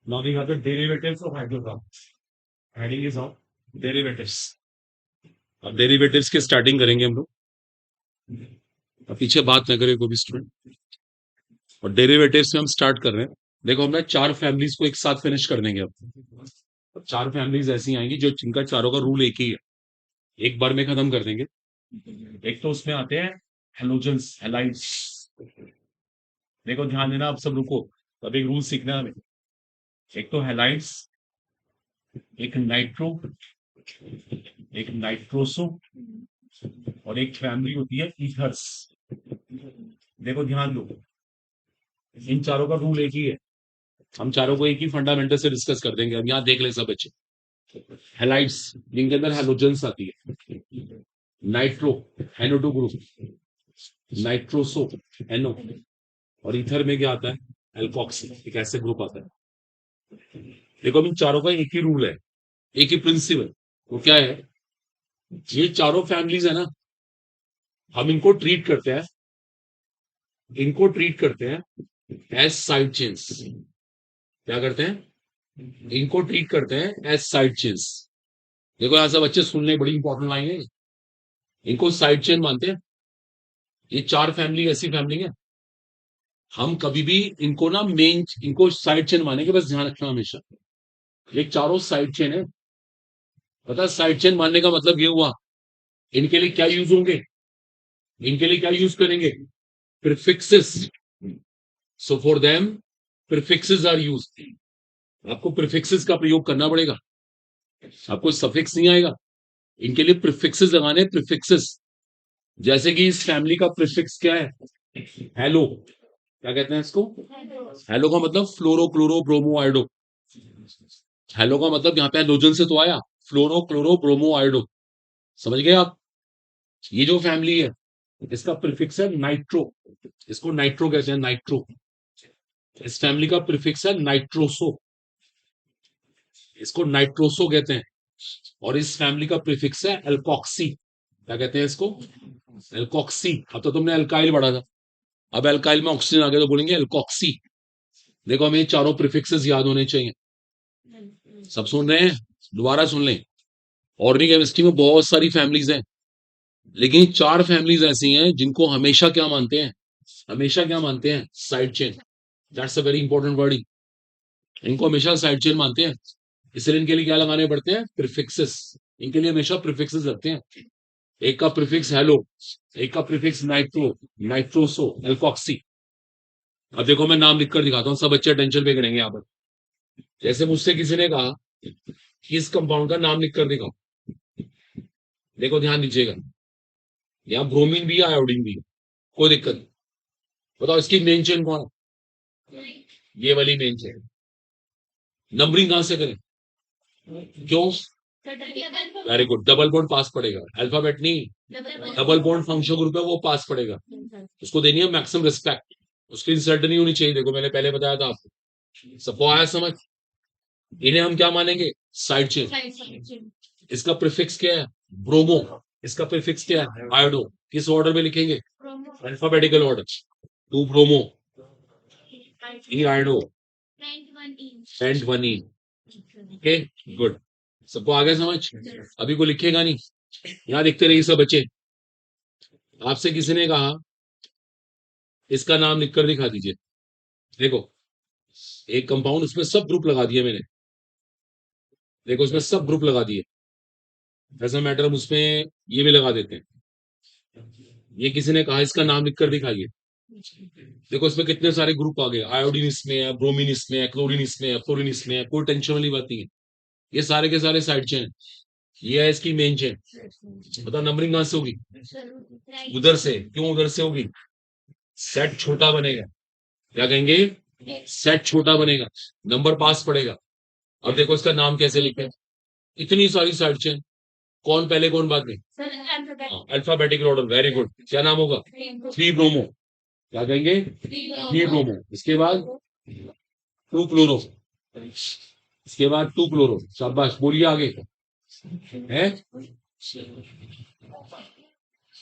Now we have the derivatives of hydrogen. Heading is on derivatives. अब derivatives के starting करेंगे हम लोग। अब पीछे बात न करे कोई भी स्टूडेंट। और डेरिवेटिव्स में हम स्टार्ट कर रहे हैं। देखो हमने 4 फैमिलीज को एक साथ फिनिश कर देंगे अब 4 फैमिलीज ऐसी आएंगी जो जिनका चारों का रूल एक ही है, एक बार में खत्म कर देंगे। एक तो उसमें आते हैं हेलोजन्स, हैलाइड्स। देखो ध्यान देना, आप सब रुको, अब एक रूल सीखना है हमें। एक तो हैलाइड्स, एक नाइट्रो, एक नाइट्रोसो, और एक फैमिली होती है ईथर्स। देखो ध्यान दो, इन चारों का रूल एक ही है। हम चारों को एक ही फंडामेंटल से डिस्कस कर देंगे। अब यहाँ देख ले सब बच्चे, हैलाइड्स जिनके अंदर हैलोजन्स आती है, nitro NO2 group, nitroso NO, और ईथर में क्या आता है, एल्कोक्सी, एक ऐसे ग्रुप आता है। देखो अब इन चारों का एक ही रूल है, एक ही प्रिंसिपल। वो क्या है, ये चारों फैमिलीज है ना, हम इनको ट्रीट करते हैं, एज साइड चेन्स। क्या करते हैं, इनको ट्रीट करते हैं एज साइड चेन्स। देखो यहां से बच्चे सुनने, बड़ी इंपॉर्टेंट लाइन है, इनको साइड चेन मानते हैं। ये 4 फैमिली ऐसी फैमिली है, हम कभी भी इनको ना मेन, इनको साइड चेन मानेंगे, बस ध्यान रखना हमेशा। ये चारों साइड चेन है। पता साइड चेन मानने का मतलब ये हुआ, इनके लिए क्या यूज होंगे, इनके लिए क्या यूज करेंगे, prefixes. So for them prefixes are use. आपको प्रीफिक्सेस का प्रयोग करना पड़ेगा, आपको सफिक्स नहीं आएगा। इनके लिए प्रीफिक्सेस लगाने, प्रीफिक्सेस। जैसे कि इस फैमिली का प्रीफिक्स क्या है, हेलो। क्या कहते हैं इसको, हेलो का मतलब fluoro chloro bromo iodo. Hello का मतलब यहाँ पे हाइड्रोजन से तो आया, फ्लोरो क्लोरो ब्रोमो आयोडो। समझ गए आप। ये जो फैमिली है इसका प्रीफिक्स है नाइट्रो, इसको नाइट्रो कहते हैं, नाइट्रो। इस फैमिली का प्रीफिक्स है नाइट्रोसो, इसको नाइट्रोसो कहते हैं। और इस फैमिली का प्रीफिक्स है एल्कोक्सी। क्या कहते हैं इसको, एल्कोक्सी। अब तो तुमने एल्काइल पढ़ा था, अब एल्काइल में ऑक्सीजन आ गया तो बोलेंगे एल्कोक्सी। देखो हमें चारों प्रीफिक्सेस याद होने चाहिए। सब सुन रहे हैं, दोबारा सुन लें। ऑर्गेनिक केमिस्ट्री में बहुत सारी फैमिलीज हैं, लेकिन 4 फैमिलीज ऐसी हैं जिनको हमेशा क्या मानते हैं, हमेशा क्या मानते हैं, side chain. That's a very important word. इनको हमेशा साइड चेन मानते हैं, इसलिए इनके लिए क्या लगाने पड़ते हैं, प्रीफिक्सेस। इनके लिए हमेशा प्रीफिक्सेस लगते हैं। एक का प्रीफिक्स हेलो, एक का प्रीफिक्स नाइट्रो, नाइट्रोसो, एल्कोक्सी। अब देखो मैं नाम लिखकर दिखाता हूँ, सब बच्चे अटेंशन पे करेंगे यहाँ पर। जैसे मुझसे किसी ने कहा कि इस कंपाउंड का नाम लिखकर दिखाओ, देखो ध्यान दीजिएगा, यहाँ ब्रोमीन भी है, आयोडीन भी है, कोई दिक्कत नहीं। बताओ इसकी मेन चेन कौन है, ये वाली मेन चेन। नंबरिंग कहां से करें, क्यों, वेरी गुड, डबल बॉन्ड पास पड़ेगा, अल्फाबेट नहीं, डबल बॉन्ड फंक्शनल ग्रुप है वो पास पड़ेगा, उसको देनी है मैक्सिमम रिस्पेक्ट, उसकी इंसल्ट नहीं होनी चाहिए। देखो मैंने पहले बताया था आपको, सबको आया समझ। इन्हें हम क्या मानेंगे, साइड चेन। इसका प्रीफिक्स क्या है, ब्रोमो। इसका प्रीफिक्स क्या है, आयोडो। किस ऑर्डर में लिखेंगे, alphabetical order. 2 bromo, 3 iodo, and 1 E. Okay good, सबको आ गया समझ। अभी को लिखेगा नहीं, यहाँ लिखते रहिए सब बच्चे। आपसे किसी ने कहा इसका नाम लिखकर दिखा दीजिए, देखो एक कंपाउंड, उसमें सब ग्रुप लगा दिए मैंने, देखो उसमें सब ग्रुप लगा दिए। ऐसा मैटर हम उसमें ये भी लगा देते हैं। ये किसी ने कहा इसका नाम लिखकर दिखाइए, देखो इसमें कितने सारे ग्रुप आ गए, आयोडीन इसमें है, ब्रोमीन इसमें है, क्लोरीन इसमें है, फ्लोरीन इसमें है, कोई टेंशन वाली बात नहीं है। ये सारे के सारे साइड चेन, ये है इसकी मेन चेन। बताओ नंबरिंग कहां से होगी, उधर से। क्यों उधर से होगी, सेट छोटा बनेगा। क्या कहेंगे, सेट छोटा बनेगा, नंबर पास पड़ेगा। अब देखो इसका नाम कैसे लिखे, इतनी सारी साइड चेन, कौन पहले कौन बाद में, अल्फाबेटिकल ऑर्डर, वेरी गुड। क्या नाम होगा, 3 ब्रोमो। क्या कहेंगे, 3 ब्रोमो। इसके बाद 2 क्लोरो, इसके बाद 2 क्लोरो। शाबाश, बोलिए आगे है,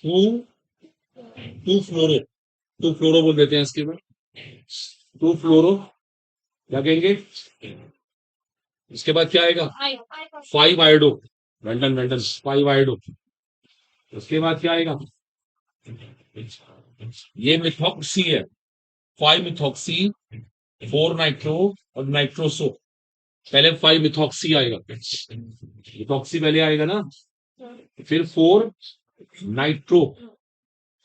2 2 फ्लोरो, 2 फ्लोरो बोल देते हैं। इसके बाद 2 फ्लोरो, क्या कहेंगे? इसके बाद क्या आएगा? 5 आयोडो, वेंटन वेंटन 5 आयोडो। उसके बाद क्या आएगा? ये मिथॉक्सी है, 5 मिथॉक्सी, 4 नाइट्रो और नाइट्रोसो। पहले 5 मिथॉक्सी आएगा, मिथॉक्सी पहले आएगा ना, फिर 4 नाइट्रो,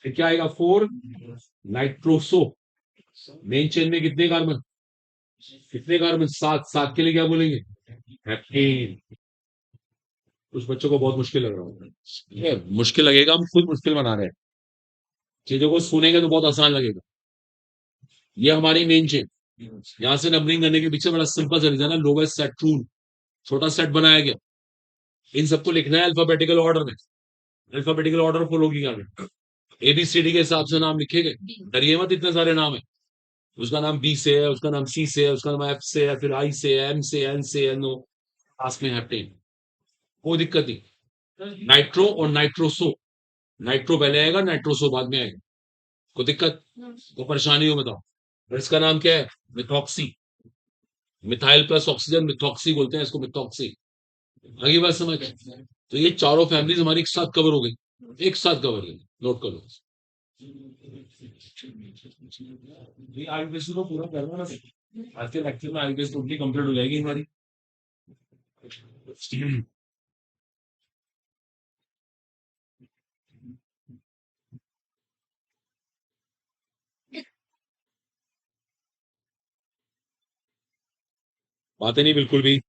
फिर क्या आएगा? 4 नाइट्रोसो। मेन चेन में कितने कार्बन? कितने कार्बन? 7। 7 के लिए क्या बोलेंगे? हेप्टेन। कुछ बच्चों को बहुत मुश्किल लग रहा होगा, ये मुश्किल लगेगा, हम खुद मुश्किल बना रहे हैं। चीजों को सुनेंगे तो बहुत आसान लगेगा। ये हमारी मेन चेन। यहां से नंबरिंग करने के पीछे बड़ा सिंपल सा रीजन है, लोवेस्ट सेट रूल। छोटा सेट बनाया गया, इन सबको लिखना है अल्फाबेटिकल ऑर्डर में। अल्फाबेटिकल ऑर्डर फॉलो किया गया, एबीसीडी के हिसाब से नाम लिखे गए। डरिए मत, इतने सारे नाम है। उसका नाम बी से है, उसका नाम सी से है, उसका नाम एफ से है, फिर आई से है, एम से, एन से, एन ओ, लास्ट में हेप्टेन। कोई दिक्कत नहीं। नाइट्रो और नाइट्रोसो, नाइट्रो पहले आएगा, नाइट्रोसो बाद में आएगा। कोई दिक्कत, कोई परेशानी हो बताओ। और इसका नाम क्या है? Methoxy. Methyl plus oxygen, methoxy बोलते हैं इसको, मिथॉक्सी। आगे बात समझ? तो ये चारों फैमिलीज हमारी एक साथ कवर हो गई, एक साथ कवर हो गई, नोट कर लो। ये आईबीएस को पूरा करना ना, आज के लेक्चर में आईबीएस टोटली कंप्लीट हो जाएगी हमारी। बातें नहीं बिल्कुल भी।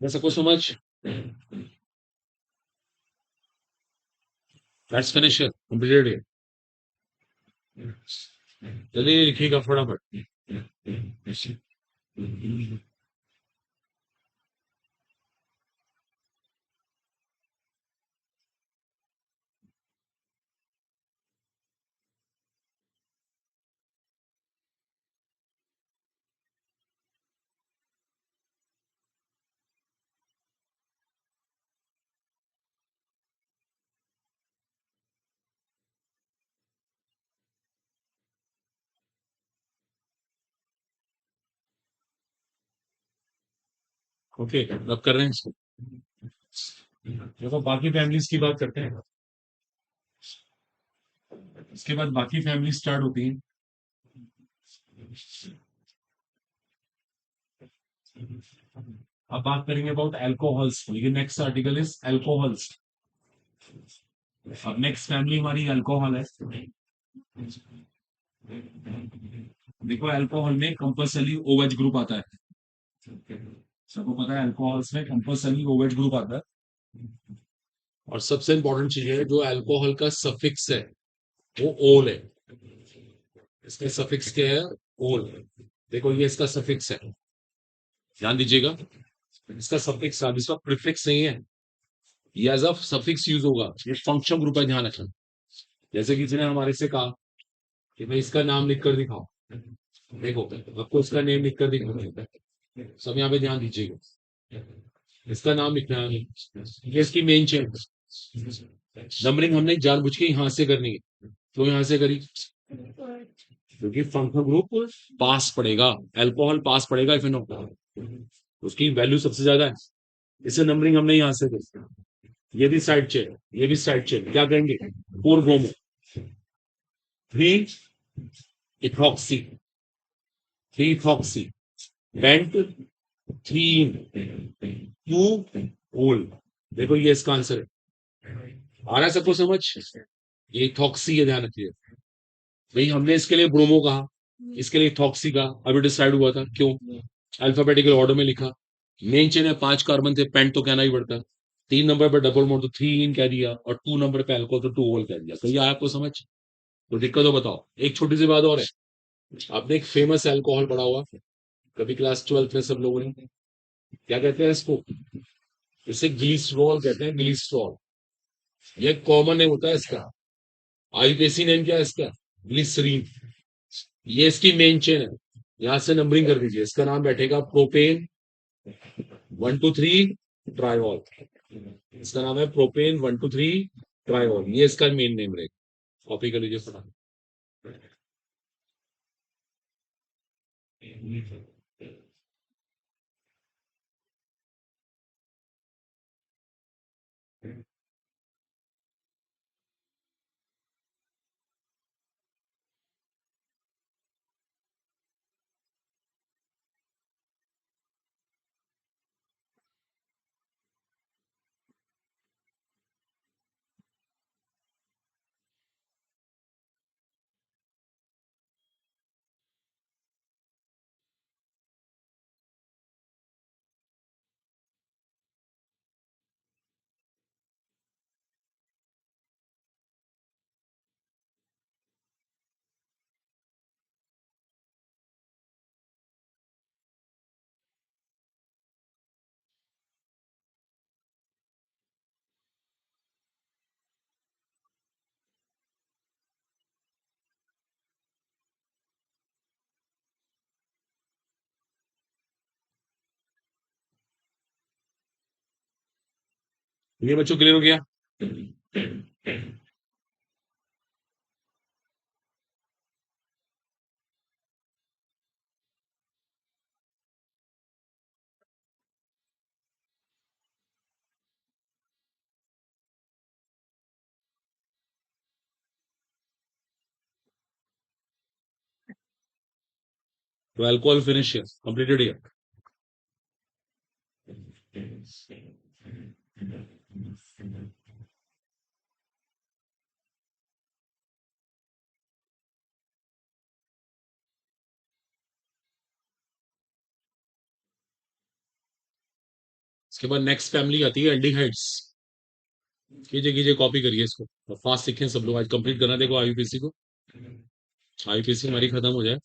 मैं सबको समझ, let's finish it, completed it. चलिए लिखिएगा फटाफट। ओके, अब कर रहे हैं इसको। देखो बाकी फैमिलीज की बात करते हैं, इसके बाद बाकी फैमिली स्टार्ट होती हैं। अब बात करेंगे अबाउट अल्कोहल्स, ये नेक्स्ट आर्टिकल इज अल्कोहल्स। अब नेक्स्ट फैमिली हमारी अल्कोहल है। देखो अल्कोहल में कंपल्सरी ओएच ग्रुप आता है, सबको पता है अल्कोहल्स में कंपल्सरी ओएच ग्रुप आता है। और सबसे इंपॉर्टेंट चीज है, जो अल्कोहल का सफिक्स है वो ओल है। इसका सफिक्स क्या है? ओल। देखो ये इसका सफिक्स है, ध्यान दीजिएगा। इसका सफिक्स अब इसका प्रीफिक्स नहीं है, ये एज अ सफिक्स यूज होगा, ये फंक्शन ग्रुप है, ध्यान रखना। जैसे किसी ने हमारे से कहा कि भाई इसका नाम लिख कर दिखाओ, देखो आपको इसका नेम लिख कर दिखाओ, सब यहाँ पे ध्यान दीजिएगा, इसका नाम लिखना है, ये इसकी मेन चेन। नंबरिंग हमने जानबूझ के यहाँ से करनी है, तो यहाँ से करी क्योंकि फंक्शनल ग्रुप पास पड़ेगा, अल्कोहल पास पड़ेगा इथेनॉल, उसकी वैल्यू सबसे ज्यादा है, इसे नंबरिंग हमने यहाँ से करी। ये भी साइड चेन, ये भी साइड चेन, क्या कहेंगे, 4 ब्रोमो, 3 इथॉक्सी, 3 इथॉक्सी, बेंट, 3 2 होल। देखो ये इसका आंसर है, आ रहा है सबको समझ, ये इथॉक्सी है, ध्यान रखिए भाई, हमने इसके लिए ब्रोमो कहा, इसके लिए इथॉक्सी का अभी डिसाइड हुआ था, क्यों, अल्फाबेटिकल ऑर्डर में लिखा, मेन चेन है 5 कार्बन थे, पेंट तो कहना ही पड़ता, 3 नंबर पर डबल मोड तो 3 इन कह दिया, और 2 नंबर पे अल्कोहल तो 2 होल कह दिया, तो ये आया आपको समझ, तो दिक्कत हो बताओ। एक छोटी सी बात और है, आपने एक फेमस अल्कोहल पढ़ा हुआ कभी क्लास 12th में सब लोगों ने, क्या कहते हैं इसको, इसे ग्लिसरॉल कहते हैं, ग्लिसरॉल, ये कॉमन नेम होता है इसका, आईपीसी नेम क्या है इसका, ग्लिसरीन, ये इसकी मेन चेन है, यहां से नंबरिंग कर दीजिए, इसका नाम बैठेगा प्रोपेन 1 2 3 ट्रायोल, इसका नाम है प्रोपेन 1 2 3 ट्रायोल, ये इसका मेन नेम रहेगा, कॉपी कर लीजिए फटाफट। ये बच्चों क्लियर हो गया, 12 कॉल फिनिश कंप्लीटेड हियर। इसके बाद नेक्स्ट फैमिली आती है एल्डिहाइड्स, कीजिए कीजिए कॉपी करिए इसको, फास्ट सीखें सब लोग, आज कंप्लीट करना, देखो आईयूपीसी को, आईयूपीसी हमारी खत्म हो जाए।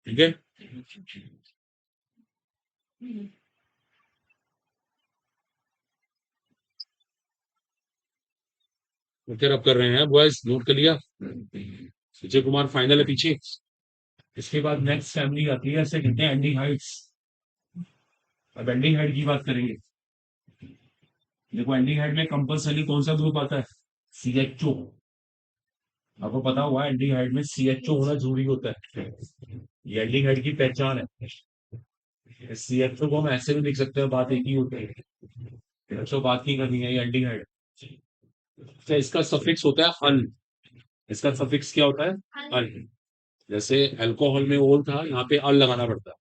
ठीक है, तो फिर अब कर रहे हैं बॉयज, नोट कर लिया, विजय कुमार फाइनल है पीछे। इसके बाद नेक्स्ट फैमिली आती है, ऐसे कहते हैं एल्डिहाइड्स। अब एल्डिहाइड की बात करेंगे, देखो एल्डिहाइड में कंपल्सरी कौन सा ग्रुप आता है, सीएचओ, आपको पता हुआ एल्डिहाइड में सीएचओ होना जरूरी होता है, ये एल्डिहाइड की पहचान है, सीएचओ को हम ऐसे भी लिख सकते हैं, बात एक ही होती है, अच्छा बात नहीं करनी है, ये एल्डिहाइड, अच्छा इसका सफिक्स होता है अल, इसका सफिक्स क्या होता है, अल, जैसे अल्कोहल में ओल था, यहाँ पे अल लगाना पड़ता है।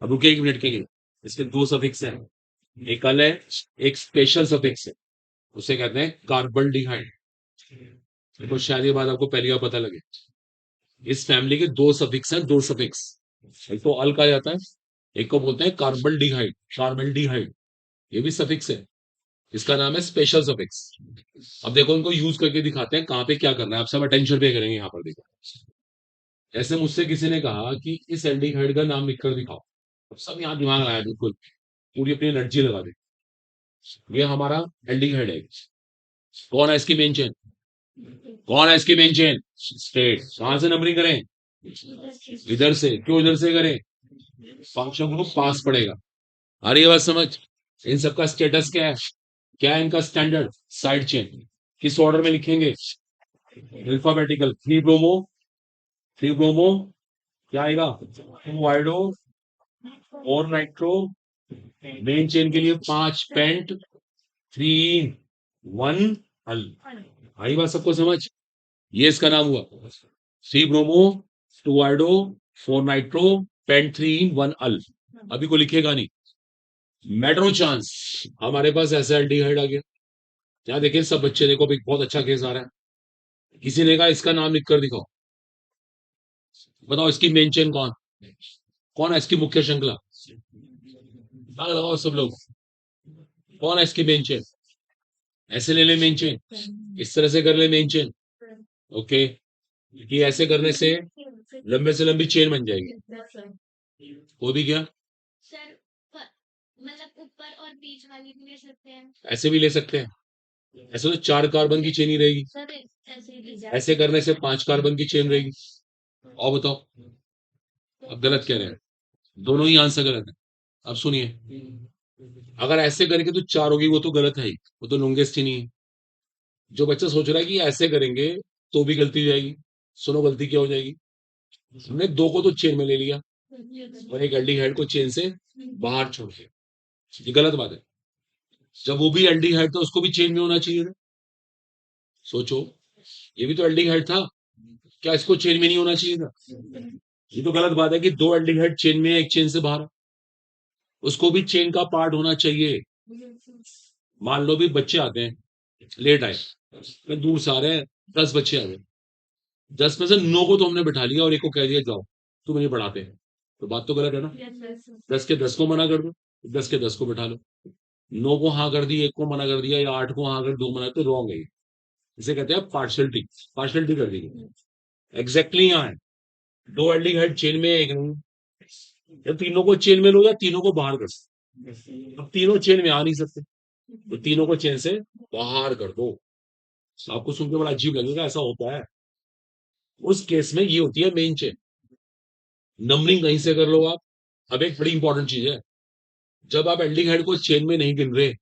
अब रुकिए 1 मिनट के लिए, इसके 2 सफिक्स हैं, एक अल है, एक स्पेशल सफिक्स है, उसे कहते हैं कार्बल्डिहाइड। देखो शायद ये बात आपको पहली बार पता लगे, इस फैमिली के 2 सफिक्स हैं, 2 सफिक्स, एक तो अल कहा जाता है, एक को बोलते हैं कार्बल्डिहाइड, कार्बल्डिहाइड, ये भी सफिक्स है, इसका नाम है स्पेशल सफिक्स। अब देखो इनको यूज करके दिखाते हैं कहाँ पे क्या करना है। आप सब अटेंशन पे करेंगे यहाँ पर। देखो ऐसे मुझसे किसी ने कहा कि इस एल्डिहाइड का नाम लिखकर दिखाओ। अब सब यहाँ दिमाग लगाया, बिल्कुल पूरी अपनी एनर्जी लगा दी। ये हमारा एल्डिहाइड है। कौन है इसकी मेन चेन? कौन है इसकी मेन चेन? स्ट्रेट। कहां से नंबरिंग करें? इधर से। क्यों इधर से करें? फंक्शन ग्रुप पास पड़ेगा। आ रही है बात समझ? इन सबका स्टेटस क्या है? क्या है इनका स्टैंडर्ड? Side chain. किस ऑर्डर में लिखेंगे? Alphabetical. Three bromo, three bromo, क्या आएगा? टू आइडो, और नाइट्रो। मेन चेन के लिए 5 पेंट, 3 1 अल। आई बात सबको समझ? ये इसका नाम हुआ। Three bromo, two iodo, 4 nitro, pent 3 1 al. अभी को लिखेगा नहीं। मेट्रो चांस। हमारे पास ऐसा एल्डिहाइड आ गया। यहाँ देखिए सब बच्चे, देखो अभी बहुत अच्छा केस आ रहा है। किसी ने कहा इसका नाम लिख कर दिखाओ। बताओ इसकी मेन चेन कौन? कौन है इसकी मुख्य श्रृंखला? दिमाग लगाओ सब लोग। कौन है इसकी मेन चेन? ऐसे ले ले मेन चेन, इस तरह से कर ले मेन चेन। ओके, कि ऐसे करने से लंबे से लंबी चेन बन जाएगी। वो भी क्या? सर, मतलब ऊपर और बीच वाली भी ले सकते हैं। ऐसे भी ले सकते हैं। ऐसे तो 4 कार्बन की चेन ही रहेगी। सर ऐसे करने से 5 कार्बन की चेन रहेगी। और बताओ अब गलत कह रहे हैं? दोनों ही आंसर गलत है। अब सुनिए, अगर ऐसे करेंगे तो 4 होगी, वो तो गलत है ही, वो तो लॉन्गेस्ट ही नहीं है। जो बच्चा सोच रहा है कि ऐसे करेंगे तो भी गलती हो जाएगी, सुनो गलती क्या हो जाएगी। हमने 2 को तो चेन में ले लिया और एक एल्डिहाइड को चेन से बाहर छोड़ दिया। ये गलत बात है। जब वो भी एल्डिहाइड था उसको भी चेन में होना चाहिए था। सोचो, ये भी तो एल्डिहाइड था, क्या इसको चेन में नहीं होना चाहिए था? ये तो गलत बात है कि 2 एल्डिहाइड चेन में है, एक चेन से बाहर है। उसको भी चेन का पार्ट होना चाहिए। मान लो भी बच्चे आते हैं, लेट आए, मैं दूर से आ रहे हैं, 10 बच्चे आ गए। 10 में से 9 को तो हमने बैठा लिया और एक को कह दिया जाओ तुम नहीं पढ़ाते हैं, तो बात तो गलत है ना। 10 के 10 को मना कर दो, 10 के 10 को बैठा लो। 9 को हाँ कर दी, एक को मना कर दिया, या 8 को हाँ कर दो मना, तो रॉन्ग है ये। इसे कहते हैं पार्शलिटी। पार्शलिटी कर दी। एग्जैक्टली यहाँ है। 2 एल्डिहाइड चेन में है, एक नहीं। या तीनों को चेन में लो या तीनों को बाहर कर दो। अब तीनों चेन में आ नहीं सकते, तो तीनों को चेन से बाहर कर दो। आपको सुनकर बड़ा अजीब लगेगा, ऐसा होता है। उस केस में ये होती है मेन चेन। नंबरिंग कहीं से कर लो आप। अब एक बड़ी इंपॉर्टेंट चीज है, जब आप एल्डिहाइड को चेन में नहीं गिन रहे,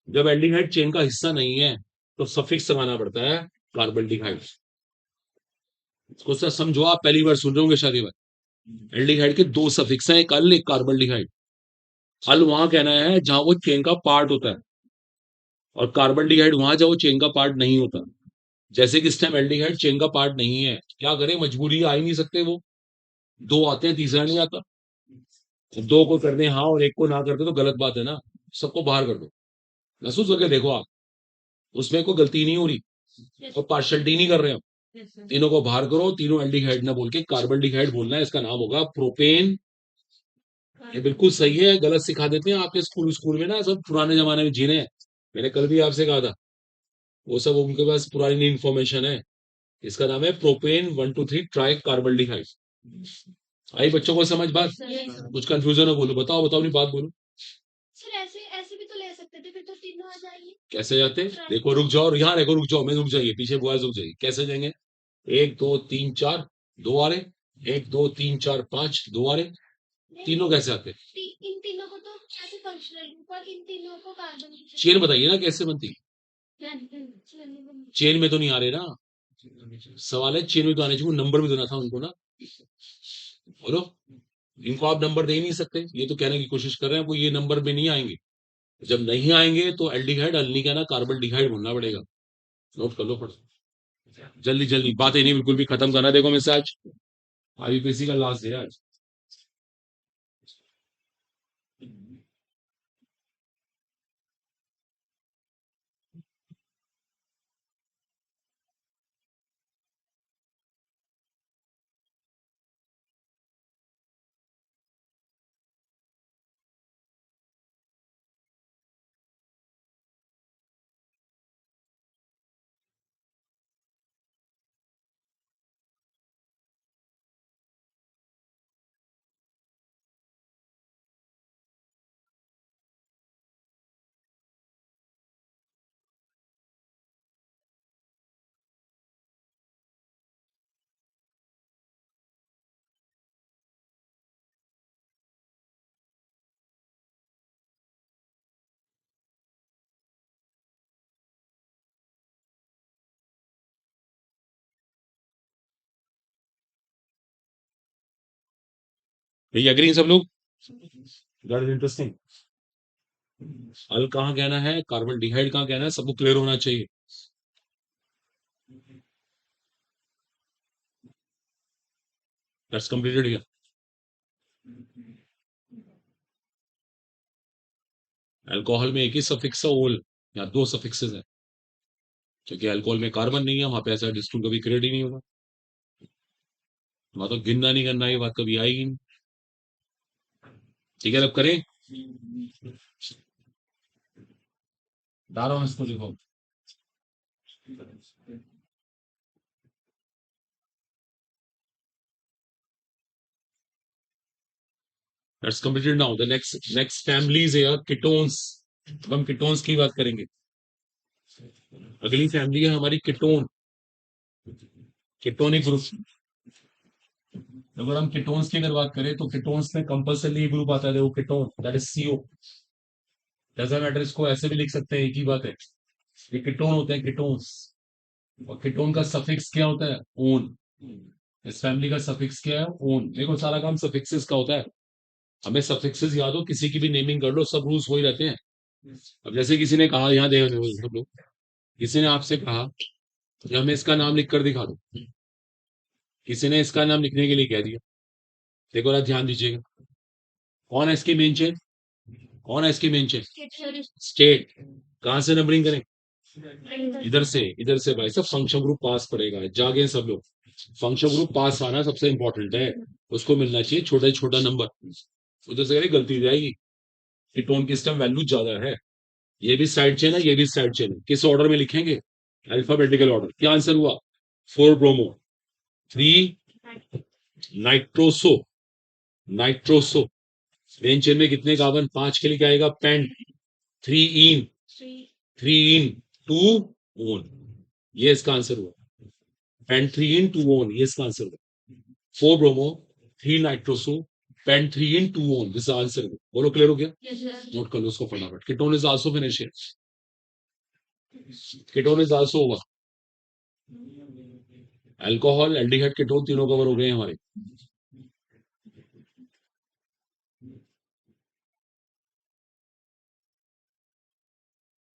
जब एल्डिहाइड चेन का हिस्सा नहीं है, तो सफिक्स लगाना पड़ता है कार्बन डिहाइड। इसको सर समझो, आप पहली बार सुन रहे होंगे शायद ये बात। एल्डिहाइड के 2 सफिक्स हैं, एक अल एक कार्बन डिहाइड। अल वहां कहना है जहां वो चेन का पार्ट होता है, और कार्बन डिहाइड वहां जहां वो चेन का पार्ट नहीं होता। जैसे कि इस टाइम एल्डिहाइड चेन का पार्ट नहीं है, क्या करें, मजबूरी, आ ही नहीं सकते वो। 2 आते हैं, तीसरा नहीं आता। 2 को कर दे हाँ और एक को ना कर दे तो गलत बात है ना। सबको बाहर कर दो। महसूस करके देखो आप, उसमें कोई गलती नहीं हो रही और पार्शलिटी नहीं कर रहे हो। तीनों को बाहर करो, तीनों एल्डिहाइड ना बोल के कार्बन डिहाइड बोलना है, इसका नाम होगा प्रोपेन। ये बिल्कुल सही है, गलत सिखा देते हैं आपके स्कूल स्कूल में ना, सब पुराने जमाने में जी रहे हैं। मैंने कल भी आपसे कहा था, वो सब उनके पास पुरानी इन्फॉर्मेशन है। इसका नाम है प्रोपेन 1 2 3 ट्राई कार्बन डिहाइड। आई बच्चों को समझ बात? कुछ कंफ्यूजन हो बोलो, बताओ बताओ, नहीं बात बोलो। सर ऐसे ऐसे भी तो ले सकते थे, फिर तो तीनों आ जाएंगे। कैसे जाते? देखो रुक जाओ, यहाँ देखो, रुक जाओ, मैं रुक जाइए, पीछे बॉयज रुक जाइए। कैसे जाएंगे? 1 2 3 4, 2 आ रहे। 1 2 3 4 5, 2 आ रहे। तीनों कैसे आते? इन तीनों को तो कैसे फंक्शनल ग्रुप, और इन तीनों को कार्बन। चेन बताइए ना कैसे बनती? चेन में तो नहीं आ रहे ना। सवाल है चेन में तो आने चाहिए, नंबर भी देना था उनको ना। बोलो, इनको आप नंबर दे ही नहीं सकते, ये तो कहने की कोशिश कर रहे हैं वो ये नंबर में नहीं आएंगे। जब नहीं आएंगे तो एल्डिहाइड अल नहीं कहना, कार्बन डिहाइड बोलना पड़ेगा। नोट कर लो फट, जल्दी जल्दी, बातें नहीं बिल्कुल भी खत्म करना। देखो मैं से आज आईपीसी का लास्ट डे है आज। ये एग्री सब लोग? That is interesting. अल कहाँ कहना है, कार्बन डिहाइड कहाँ कहना है, सबको क्लियर होना चाहिए। That's completed here. अल्कोहल में एक ही सफिक्स है ओल, या दो सफिक्सेस है, क्योंकि अल्कोहल में कार्बन नहीं है, वहां पे ऐसा डिस्ट्रूल कभी क्रिएट ही नहीं होगा। वहां तो गिनना नहीं करना, ये बात कभी आएगी नहीं। ठीक है, अब करें। डालो इसको, देखो। That's completed. Now the next families है कीटोन्स। अब हम कीटोन्स की बात करेंगे। अगली फैमिली है हमारी कीटोन, कीटोनिक ग्रुप। अगर हम कीटोन्स की अगर बात करें तो कीटोन्स में कंपल्सरी ग्रुप आता है, देखो ketone, that is CO. Doesn't matter, इसको ऐसे भी लिख सकते हैं, एक ही बात है। ये कीटोन होते हैं, कीटोन्स। और कीटोन का सफिक्स क्या होता है, ओन। इस फैमिली का सफिक्स क्या है, ओन। देखो सारा काम सफिक्सेस का होता है। हमें सफिक्सेस याद हो, किसी की भी नेमिंग कर लो, सब रूल्स हो ही रहते हैं। अब जैसे किसी ने कहा, यहाँ देखो सब लोग, किसी ने आपसे कहा कि हमें इसका नाम लिख कर दिखा दो, किसी ने इसका नाम लिखने के लिए कह दिया। देखो ना, ध्यान दीजिएगा, कौन है इसकी मेन चेन, कौन है इसकी मेन चेन, स्टेट। कहां से नंबरिंग करें, इधर से भाई सब फंक्शन ग्रुप पास पड़ेगा, जागे सब लोग। फंक्शन ग्रुप पास आना सबसे इंपॉर्टेंट है, उसको मिलना चाहिए छोटा छोटा नंबर। उधर से करें गलती हो जाएगी, कि टोन की सिस्टम वैल्यू ज्यादा है। ये भी साइड चेन है, ये भी साइड चेन है, किस ऑर्डर में लिखेंगे, अल्फाबेटिकल ऑर्डर। क्या आंसर हुआ, 4 bromo, 3 nitroso, nitroso. Main chain में कितने कार्बन, 5 के लिए क्या आएगा, पेंट। 3 इन, 3 इन 2 ओन, ये इसका आंसर हुआ। पेंट 3 इन 2 ओन, ये इसका आंसर हुआ। 4 bromo, 3 nitroso, pent 3 en 2 one, this answer. बोलो क्लियर हो गया? नोट कर लो उसको फटाफट। Ketone is also finish here, ketone is also over. Alcohol, aldehyde, ketone तीनों कवर हो गए हमारे।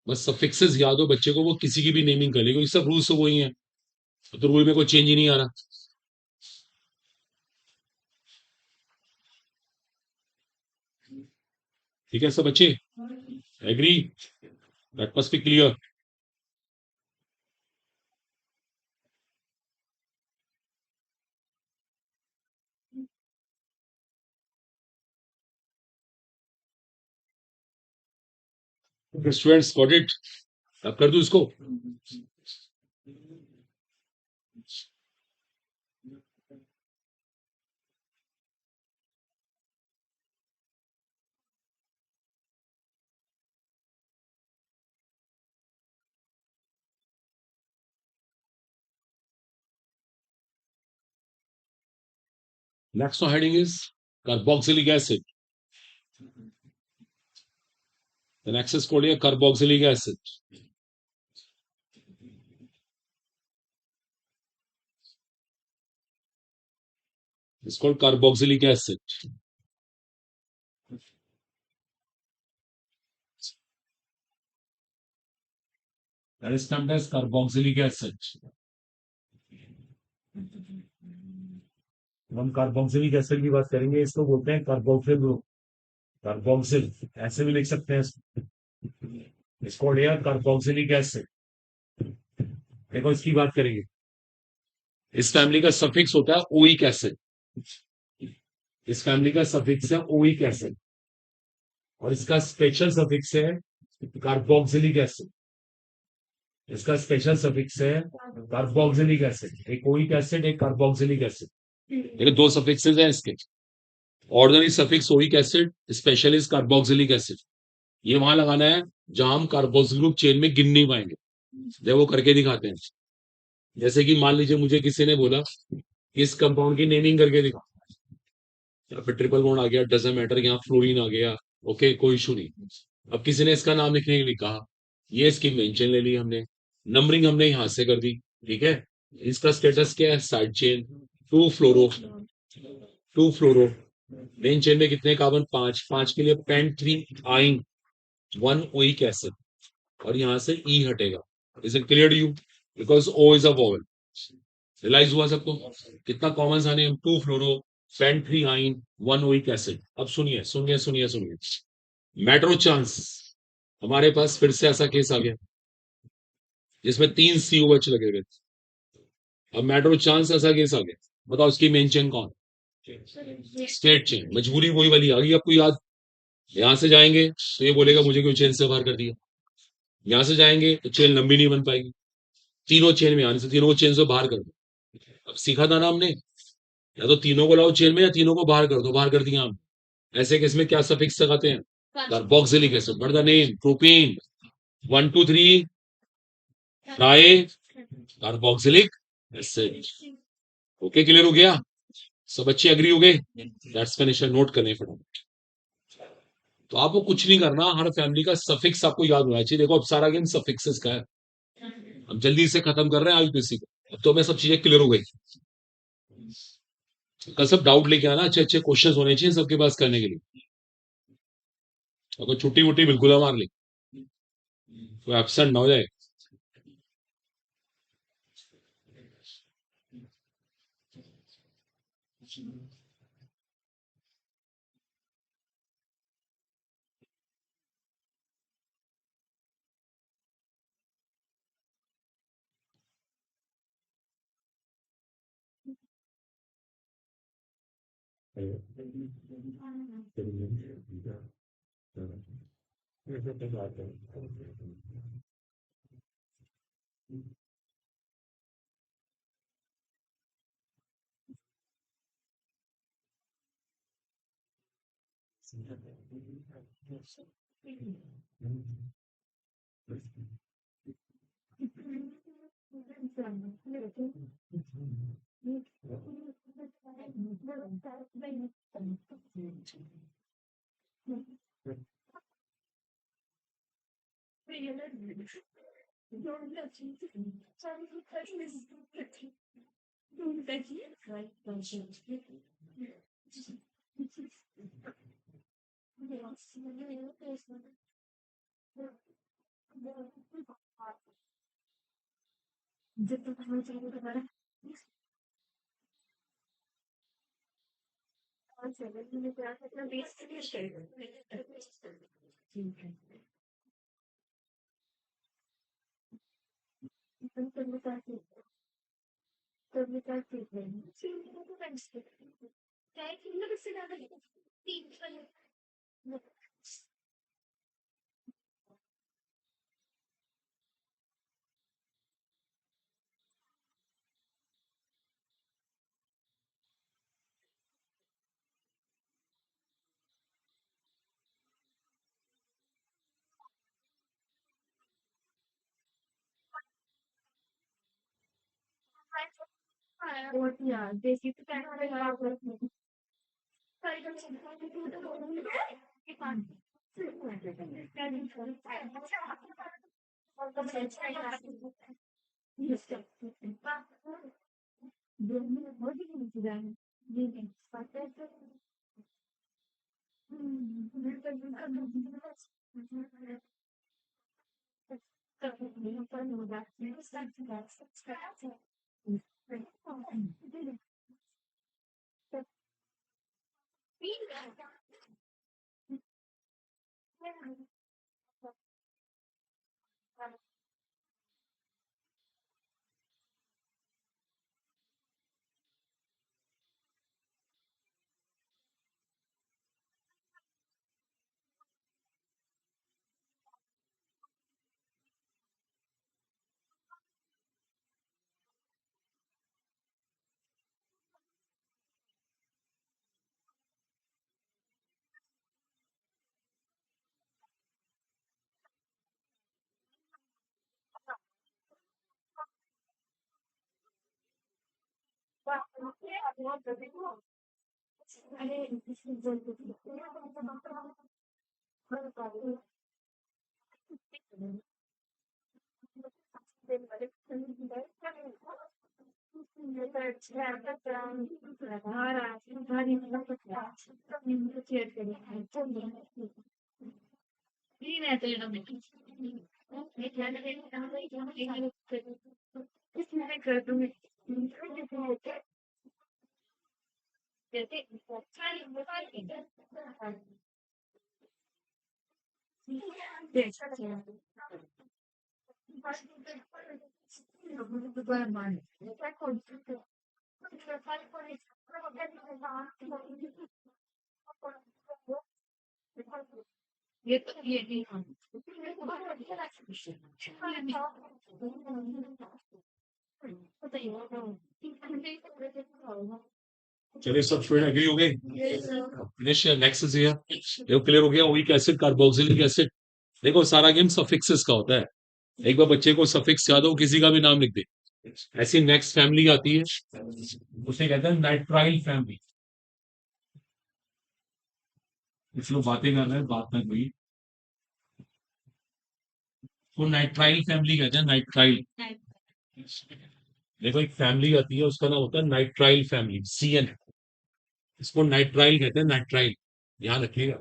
बस सफिक्सेस याद हो बच्चे को, वो किसी की भी नेमिंग कर लेगा, सब रूल्स तो वही है, तो रूल में कोई चेंज ही नहीं आ रहा। ठीक है सब बच्चे, agree, that must be clear. Students got it? अब कर दूं इसको? Next heading is carboxylic acid. The next is called here carboxylic acid. It's called carboxylic acid. That is termed as carboxylic acid. हम कार्बोक्सिलिक एसिड की बात करेंगे, इसको बोलते हैं कार्बोक्सिल ग्रुप। कार्बोक्सिल ऐसे भी लिख सकते हैं इसको, यार कार्बोक्सिलिक एसिड। देखो इसकी बात करेंगे, इस फैमिली का सफिक्स होता है ओइक एसिड। इस फैमिली का सफिक्स है ओइक एसिड, और इसका स्पेशल सफिक्स है कार्बोक्सिलिक एसिड। इसका स्पेशल सफिक्स है कार्बोक्सिलिक एसिड, एक ओइक एसिड, एक कार्बोक्सिलिक एसिड। देखो दो सफिक्सेस हैं इसके। Ordinary suffix oic acid, specialist carboxylic acid. ये वहां लगाना है जहां हम कार्बोक्सिल ग्रुप चेन में गिन नहीं पाएंगे, जब वो करके दिखाते हैं। जैसे कि मान लीजिए मुझे किसी ने बोला इस कंपाउंड की नेमिंग करके दिखा, या फिर ट्रिपल बॉन्ड आ गया, डजंट मैटर, यहाँ फ्लोरीन आ गया, ओके कोई इशू नहीं। अब किसी ने इसका नाम लिखने के लिए कहा, ये इसकी मेंशन ले ली हमने, नंबरिंग हमने यहां से कर दी, ठीक है। इसका स्टेटस क्या है, साइड चेन, 2 फ्लोरो, 2 फ्लोरो, मेन चेन में कितने कार्बन? 5, 5 के लिए पेंट 3 आइन 1 ओइक एसिड, और यहां से ई हटेगा। Is it clear to you? Because O is a vowel. Realise हुआ सबको? कितना कॉमन सा नेम, 2 फ्लोरो पेंट 3 आइन 1 ओइक एसिड। अब सुनिए सुनिए सुनिए सुनिए, मैटर ऑफ चांस, हमारे पास फिर से ऐसा केस आ गया जिसमें 3 COH लगे हुए थे। अब मैटर ऑफ चांस ऐसा केस आ गया, बताओ इसकी मेन चेन कौन? Straight chain. मजबूरी वही वाली आ गई आपको याद। यहां से जाएंगे तो ये बोलेगा मुझे क्यों चेन से बाहर कर दिया, यहां से जाएंगे तो चेन लंबी नहीं बन पाएगी, तीनों चेन में आने से तीनों को चेन से बाहर कर दो। अब सीखा था ना हमने, या तो तीनों को लाओ चेन में या तीनों को बाहर कर दो, बाहर कर दिया हम। ऐसे केस में क्या सफिक्स लगाते हैं? Carboxylic acid. What the name? Propane 1 2 3 try carboxylic acid. Okay, clear हो गया? सब अच्छे एग्री हो गए? That's finish. नोट करने फटाफट। तो आपको कुछ नहीं करना, हर फैमिली का सफिक्स आपको याद होना चाहिए। देखो अब सारा गेम सफिक्सेस का है, हम जल्दी से खत्म कर रहे हैं आईपीसी को। अब तो हमें सब चीजें क्लियर हो गई। कल सब डाउट लेके आना, अच्छे अच्छे क्वेश्चंस होने चाहिए सबके पास करने के लिए। अगर छुट्टी वुट्टी बिल्कुल ना मार ली, कोई एबसेंट ना हो जाए। चलिए सब स्टूडेंट एग्री हो गए? फिनिश। Next is here. देखो क्लियर हो गया, ओइक एसिड कार्बोक्सिलिक एसिड। देखो सारा गेम सफिक्सेस का होता है। एक बार बच्चे को सफिक्स याद हो, किसी का भी नाम लिख दे। ऐसी नेक्स्ट फैमिली आती है, उसे कहते हैं नाइट्राइल फैमिली। कुछ लोग बातें कर रहे हैं, बात में कोई तो नाइट्राइल फैमिली कहते हैं, नाइट्राइल। देखो एक फैमिली आती है, उसका नाम होता है नाइट्राइल फैमिली, CN। इसको नाइट्राइल कहते हैं, नाइट्राइल। ध्यान रखिएगा।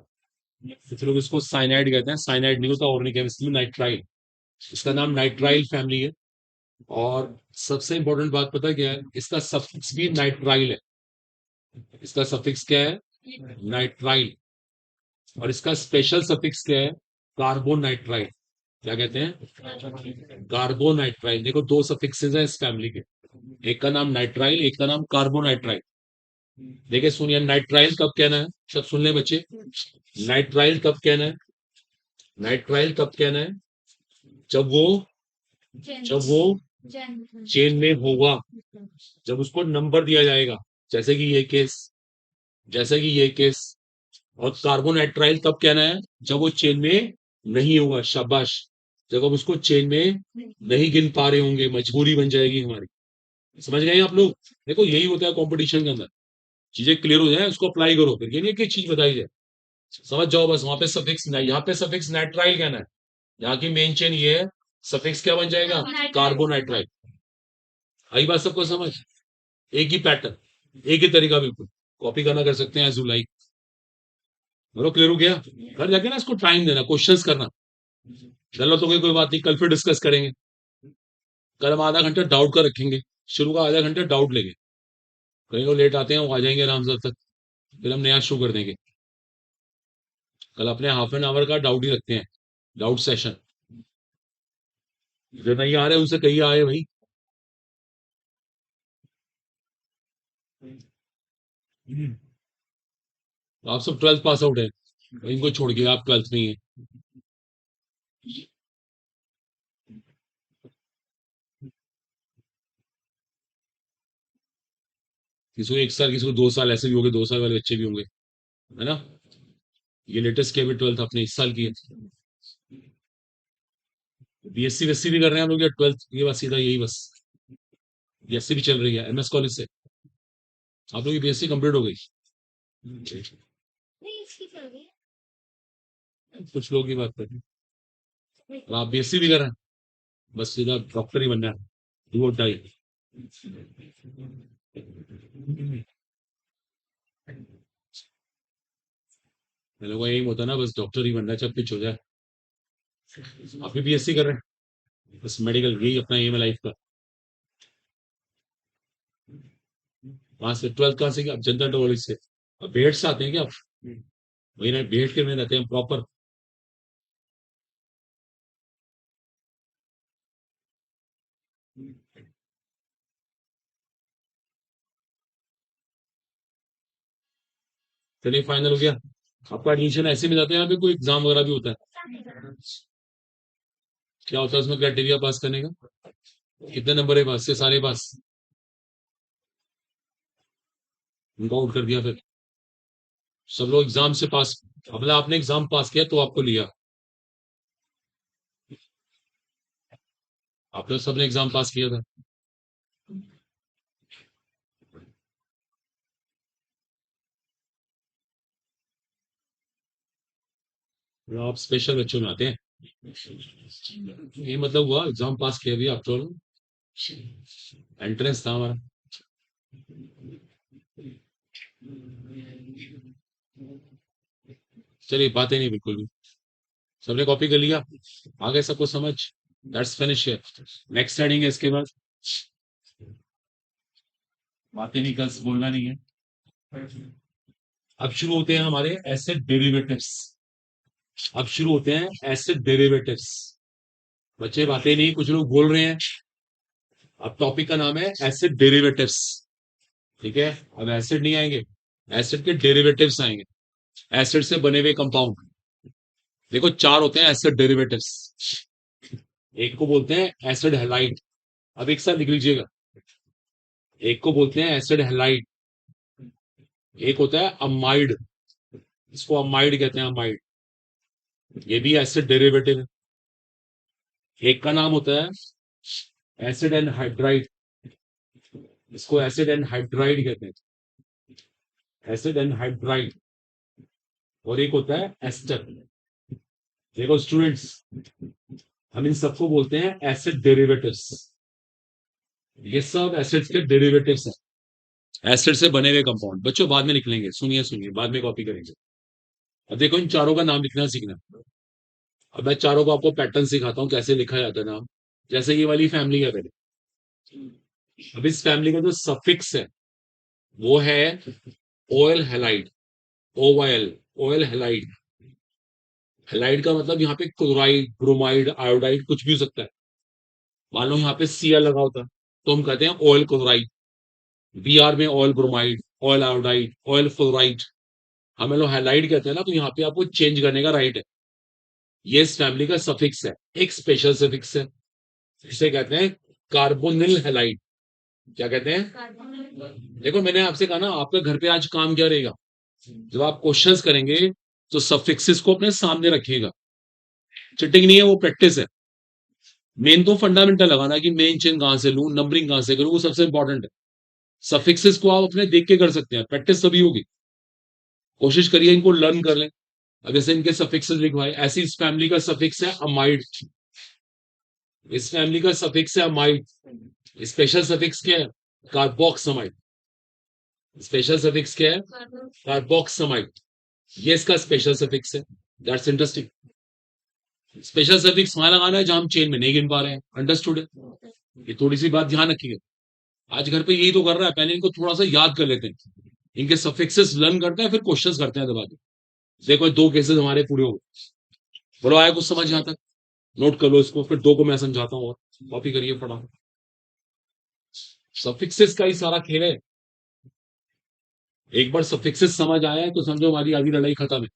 कुछ लोग इसको साइनाइड कहते हैं, साइनाइड नहीं होता, ऑर्गेनिक केमिस्ट्री में नाइट्राइल। इसका नाम नाइट्राइल फैमिली है। और सबसे इंपॉर्टेंट बात पता है क्या है, इसका सफिक्स भी नाइट्राइल है। इसका सफिक्स क्या है? नाइट्राइल। और इसका स्पेशल सफिक्स क्या है? कार्बोनाइट्राइल। क्या कहते हैं? कार्बोनाइट्राइल। देखो दो सफिक्सेस हैं इस फैमिली के, एक का नाम नाइट्राइल, एक का नाम कार्बोनाइट्राइल। देखिए सुनिए, नाइट्राइल कब कहना है, सब सुन ले बच्चे। नाइट्राइल कब कहना है? नाइट्राइल कब कहना है? जब वो जब वो चेन में होगा, जब उसको नंबर दिया जाएगा, जैसे कि ये केस, जैसे कि ये केस। और कार्बोनाइट्राइल कब कहना है? जब वो चेन में नहीं होगा। शाबाश। जब हम उसको चेन में नहीं गिन पा रहे होंगे, मजबूरी बन जाएगी हमारी। समझ गए आप लोग? देखो यही होता है कंपटीशन के अंदर। चीजें क्लियर हो जाए, उसको अप्लाई करो, फिर ये नहीं कि चीज बताई जाए। समझ जाओ बस। वहां पे सफिक्स, यहाँ पे सफिक्स नाइट्राइल कहना है। यहाँ की मेन चेन ये है, सफिक्स क्या बन जाएगा? कार्बोनाइट्राइल। आई बात सबको समझ? एक ही पैटर्न, एक ही तरीका, बिल्कुल कॉपी करना, कर सकते हैं एज यू लाइक। बोलो क्लियर हो गया? घर जाके ना इसको टाइम देना, क्वेश्चंस करना। गलत हो गई कोई बात नहीं, कल फिर डिस्कस करेंगे। कल हम आधा घंटा डाउट का रखेंगे, शुरू का आधा घंटा डाउट लेंगे। कहीं को लेट आते हैं, वो आ जाएंगे आराम से तक, फिर हम नया शुरू कर देंगे। कल अपने हाफ एन आवर का डाउट ही रखते हैं, डाउट सेशन। जो नहीं आ रहे उनसे कहिए आए भाई। आप सब 12th पास आउट है, इनको छोड़ के आप 12th में ही है। किसी को 1 साल, किसी को 2 साल, ऐसे भी होंगे, 2 साल वाले बच्चे भी होंगे, है ना। ये लेटेस्ट के भी 12th अपने इस साल की है। BSc वैसी भी कर रहे हैं हम लोग, या 12th ये बस सीधा यही बस। BSc भी चल रही है MS कॉलेज से। आप लोग की BSc कंप्लीट हो गई? कुछ लोग की बात करें, आप BSc भी कर रहे हैं, बस सीधा डॉक्टर ही बनना है, डू और डाई। लोगों का एम होता है ना, बस डॉक्टर ही बनना है, चाहे कुछ हो जाए। आप भी BSc कर रहे हैं, बस मेडिकल, यही अपना एम है लाइफ का। वहां से 12th कहाँ से किया? आप जनता कॉलेज से। अब बेड से आते हैं क्या आप? वही ना, बेड के में रहते हैं प्रॉपर। चलिए फाइनल हो गया। आपका एडमिशन ऐसे में जाता है, यहाँ पे कोई एग्जाम वगैरह भी होता है? क्या होता है उसमें क्राइटेरिया पास करने का? कितने नंबर है पास से? सारे पास? उनको आउट कर दिया फिर? सब लोग एग्जाम से पास? मतलब आपने एग्जाम पास किया तो आपको लिया? आप लोग सबने एग्जाम पास किया था? तो आप स्पेशल बच्चों में आते हैं? ये मतलब हुआ एग्जाम पास किया भी आप तो। एंट्रेंस था हमारा। चलिए, बातें नहीं बिल्कुल भी। सबने कॉपी कर लिया? आगे सबको समझ? That's finish here. Next heading है इसके बाद। बातें नहीं, कल बोलना नहीं है। अब शुरू होते हैं हमारे एसिड डेरिवेटिव्स। अब शुरू होते हैं एसिड डेरिवेटिव्स। बच्चे बातें नहीं, कुछ लोग बोल रहे हैं। अब टॉपिक का नाम है एसिड डेरिवेटिव्स। ठीक है, अब एसिड नहीं आएंगे, एसिड के डेरिवेटिव्स आएंगे। एसिड से बने हुए कंपाउंड। देखो, चार होते हैं एसिड डेरिवेटिव्स। एक को बोलते हैं एसिड हैलाइड। अब एक साथ लिख लीजिएगा। एक को बोलते हैं एसिड हैलाइड, एक होता है अमाइड। इसको अमाइड कहते हैं, अमाइड। ये भी एसिड डेरिवेटिव है। एक का नाम होता है एसिड एंड हाइड्राइड। इसको एसिड एंड हाइड्राइड कहते हैं, एसिड एंड हाइड्राइड। और एक होता है एस्टर। देखो स्टूडेंट्स, हम इन सबको बोलते हैं एसिड डेरिवेटिव्स। ये सब एसिड्स के डेरिवेटिव्स हैं, एसिड से बने हुए कंपाउंड। बच्चों बाद में निकलेंगे, सुनिए सुनिए, बाद में कॉपी करेंगे। अब देखो, इन चारों का नाम लिखना सीखना। अब मैं चारों को आपको पैटर्न सिखाता हूँ कैसे लिखा जाता है नाम। जैसे ये वाली फैमिली है पहले। अब इस फैमिली का जो सफिक्स है वो है oyl halide. Oyl, oyl halide. Halide का मतलब यहाँ पे क्लोराइड, ब्रोमाइड, आयोडाइड कुछ भी हो सकता है। मान लो यहाँ पे Cl लगा होता है तो हम कहते हैं ऑयल क्लोराइड। Br में oil bromide, oil iodide, oil fluoride. हमें लोग हैलाइड कहते हैं ना, तो यहाँ पे आपको चेंज करने का राइट है। ये इस फैमिली का सफिक्स है। एक स्पेशल सफिक्स है, इसे कहते हैं कार्बोनिल हैलाइड। क्या कहते हैं? देखो, मैंने आपसे कहा ना, आपका घर पे आज काम क्या रहेगा। जब आप क्वेश्चंस करेंगे तो सफिक्सेस को अपने सामने रखिएगा। चिटिंग नहीं है, वो प्रैक्टिस है। मेन तो फंडामेंटल लगाना कि मेन चेन कहां से लूं, नंबरिंग कहां से करूं, वो सबसे इंपॉर्टेंट है। सफिक्सेस को आप अपने देख के कर सकते हैं, प्रैक्टिस तभी होगी। कोशिश करिए इनको लर्न कर लें। अब जैसे इनके सफिक्सेस लिखवाए, ऐसी इस फैमिली का सफिक्स है अमाइड। इस फैमिली का सफिक्स है अमाइड। स्पेशल सफिक्स क्या है? कार्बोक्सामाइड। स्पेशल सफिक्स क्या है? कार्बोक्सामाइड। ये इसका स्पेशल सफिक्स है। That's interesting. स्पेशल सफिक्स वहां लगाना है जहां हम चेन में नहीं गिन पा रहे हैं। अंडरस्टूड है? ये थोड़ी सी बात ध्यान रखिए। आज घर पे यही तो कर रहा है, पहले इनको थोड़ा सा याद कर लेते हैं, इनके सफिक्सेस लर्न करते हैं, फिर क्वेश्चंस करते हैं दबा के। देखो, दो केसेस हमारे पूरे हो गए। बोलो, आया कुछ समझ यहाँ तक? नोट कर लो इसको, फिर दो को मैं समझाता हूँ और कॉपी करिए पढ़ा। सफिक्सेस का ही सारा खेल है। एक बार सफिक्सेस समझ आया है तो समझो हमारी आधी लड़ाई खत्म है।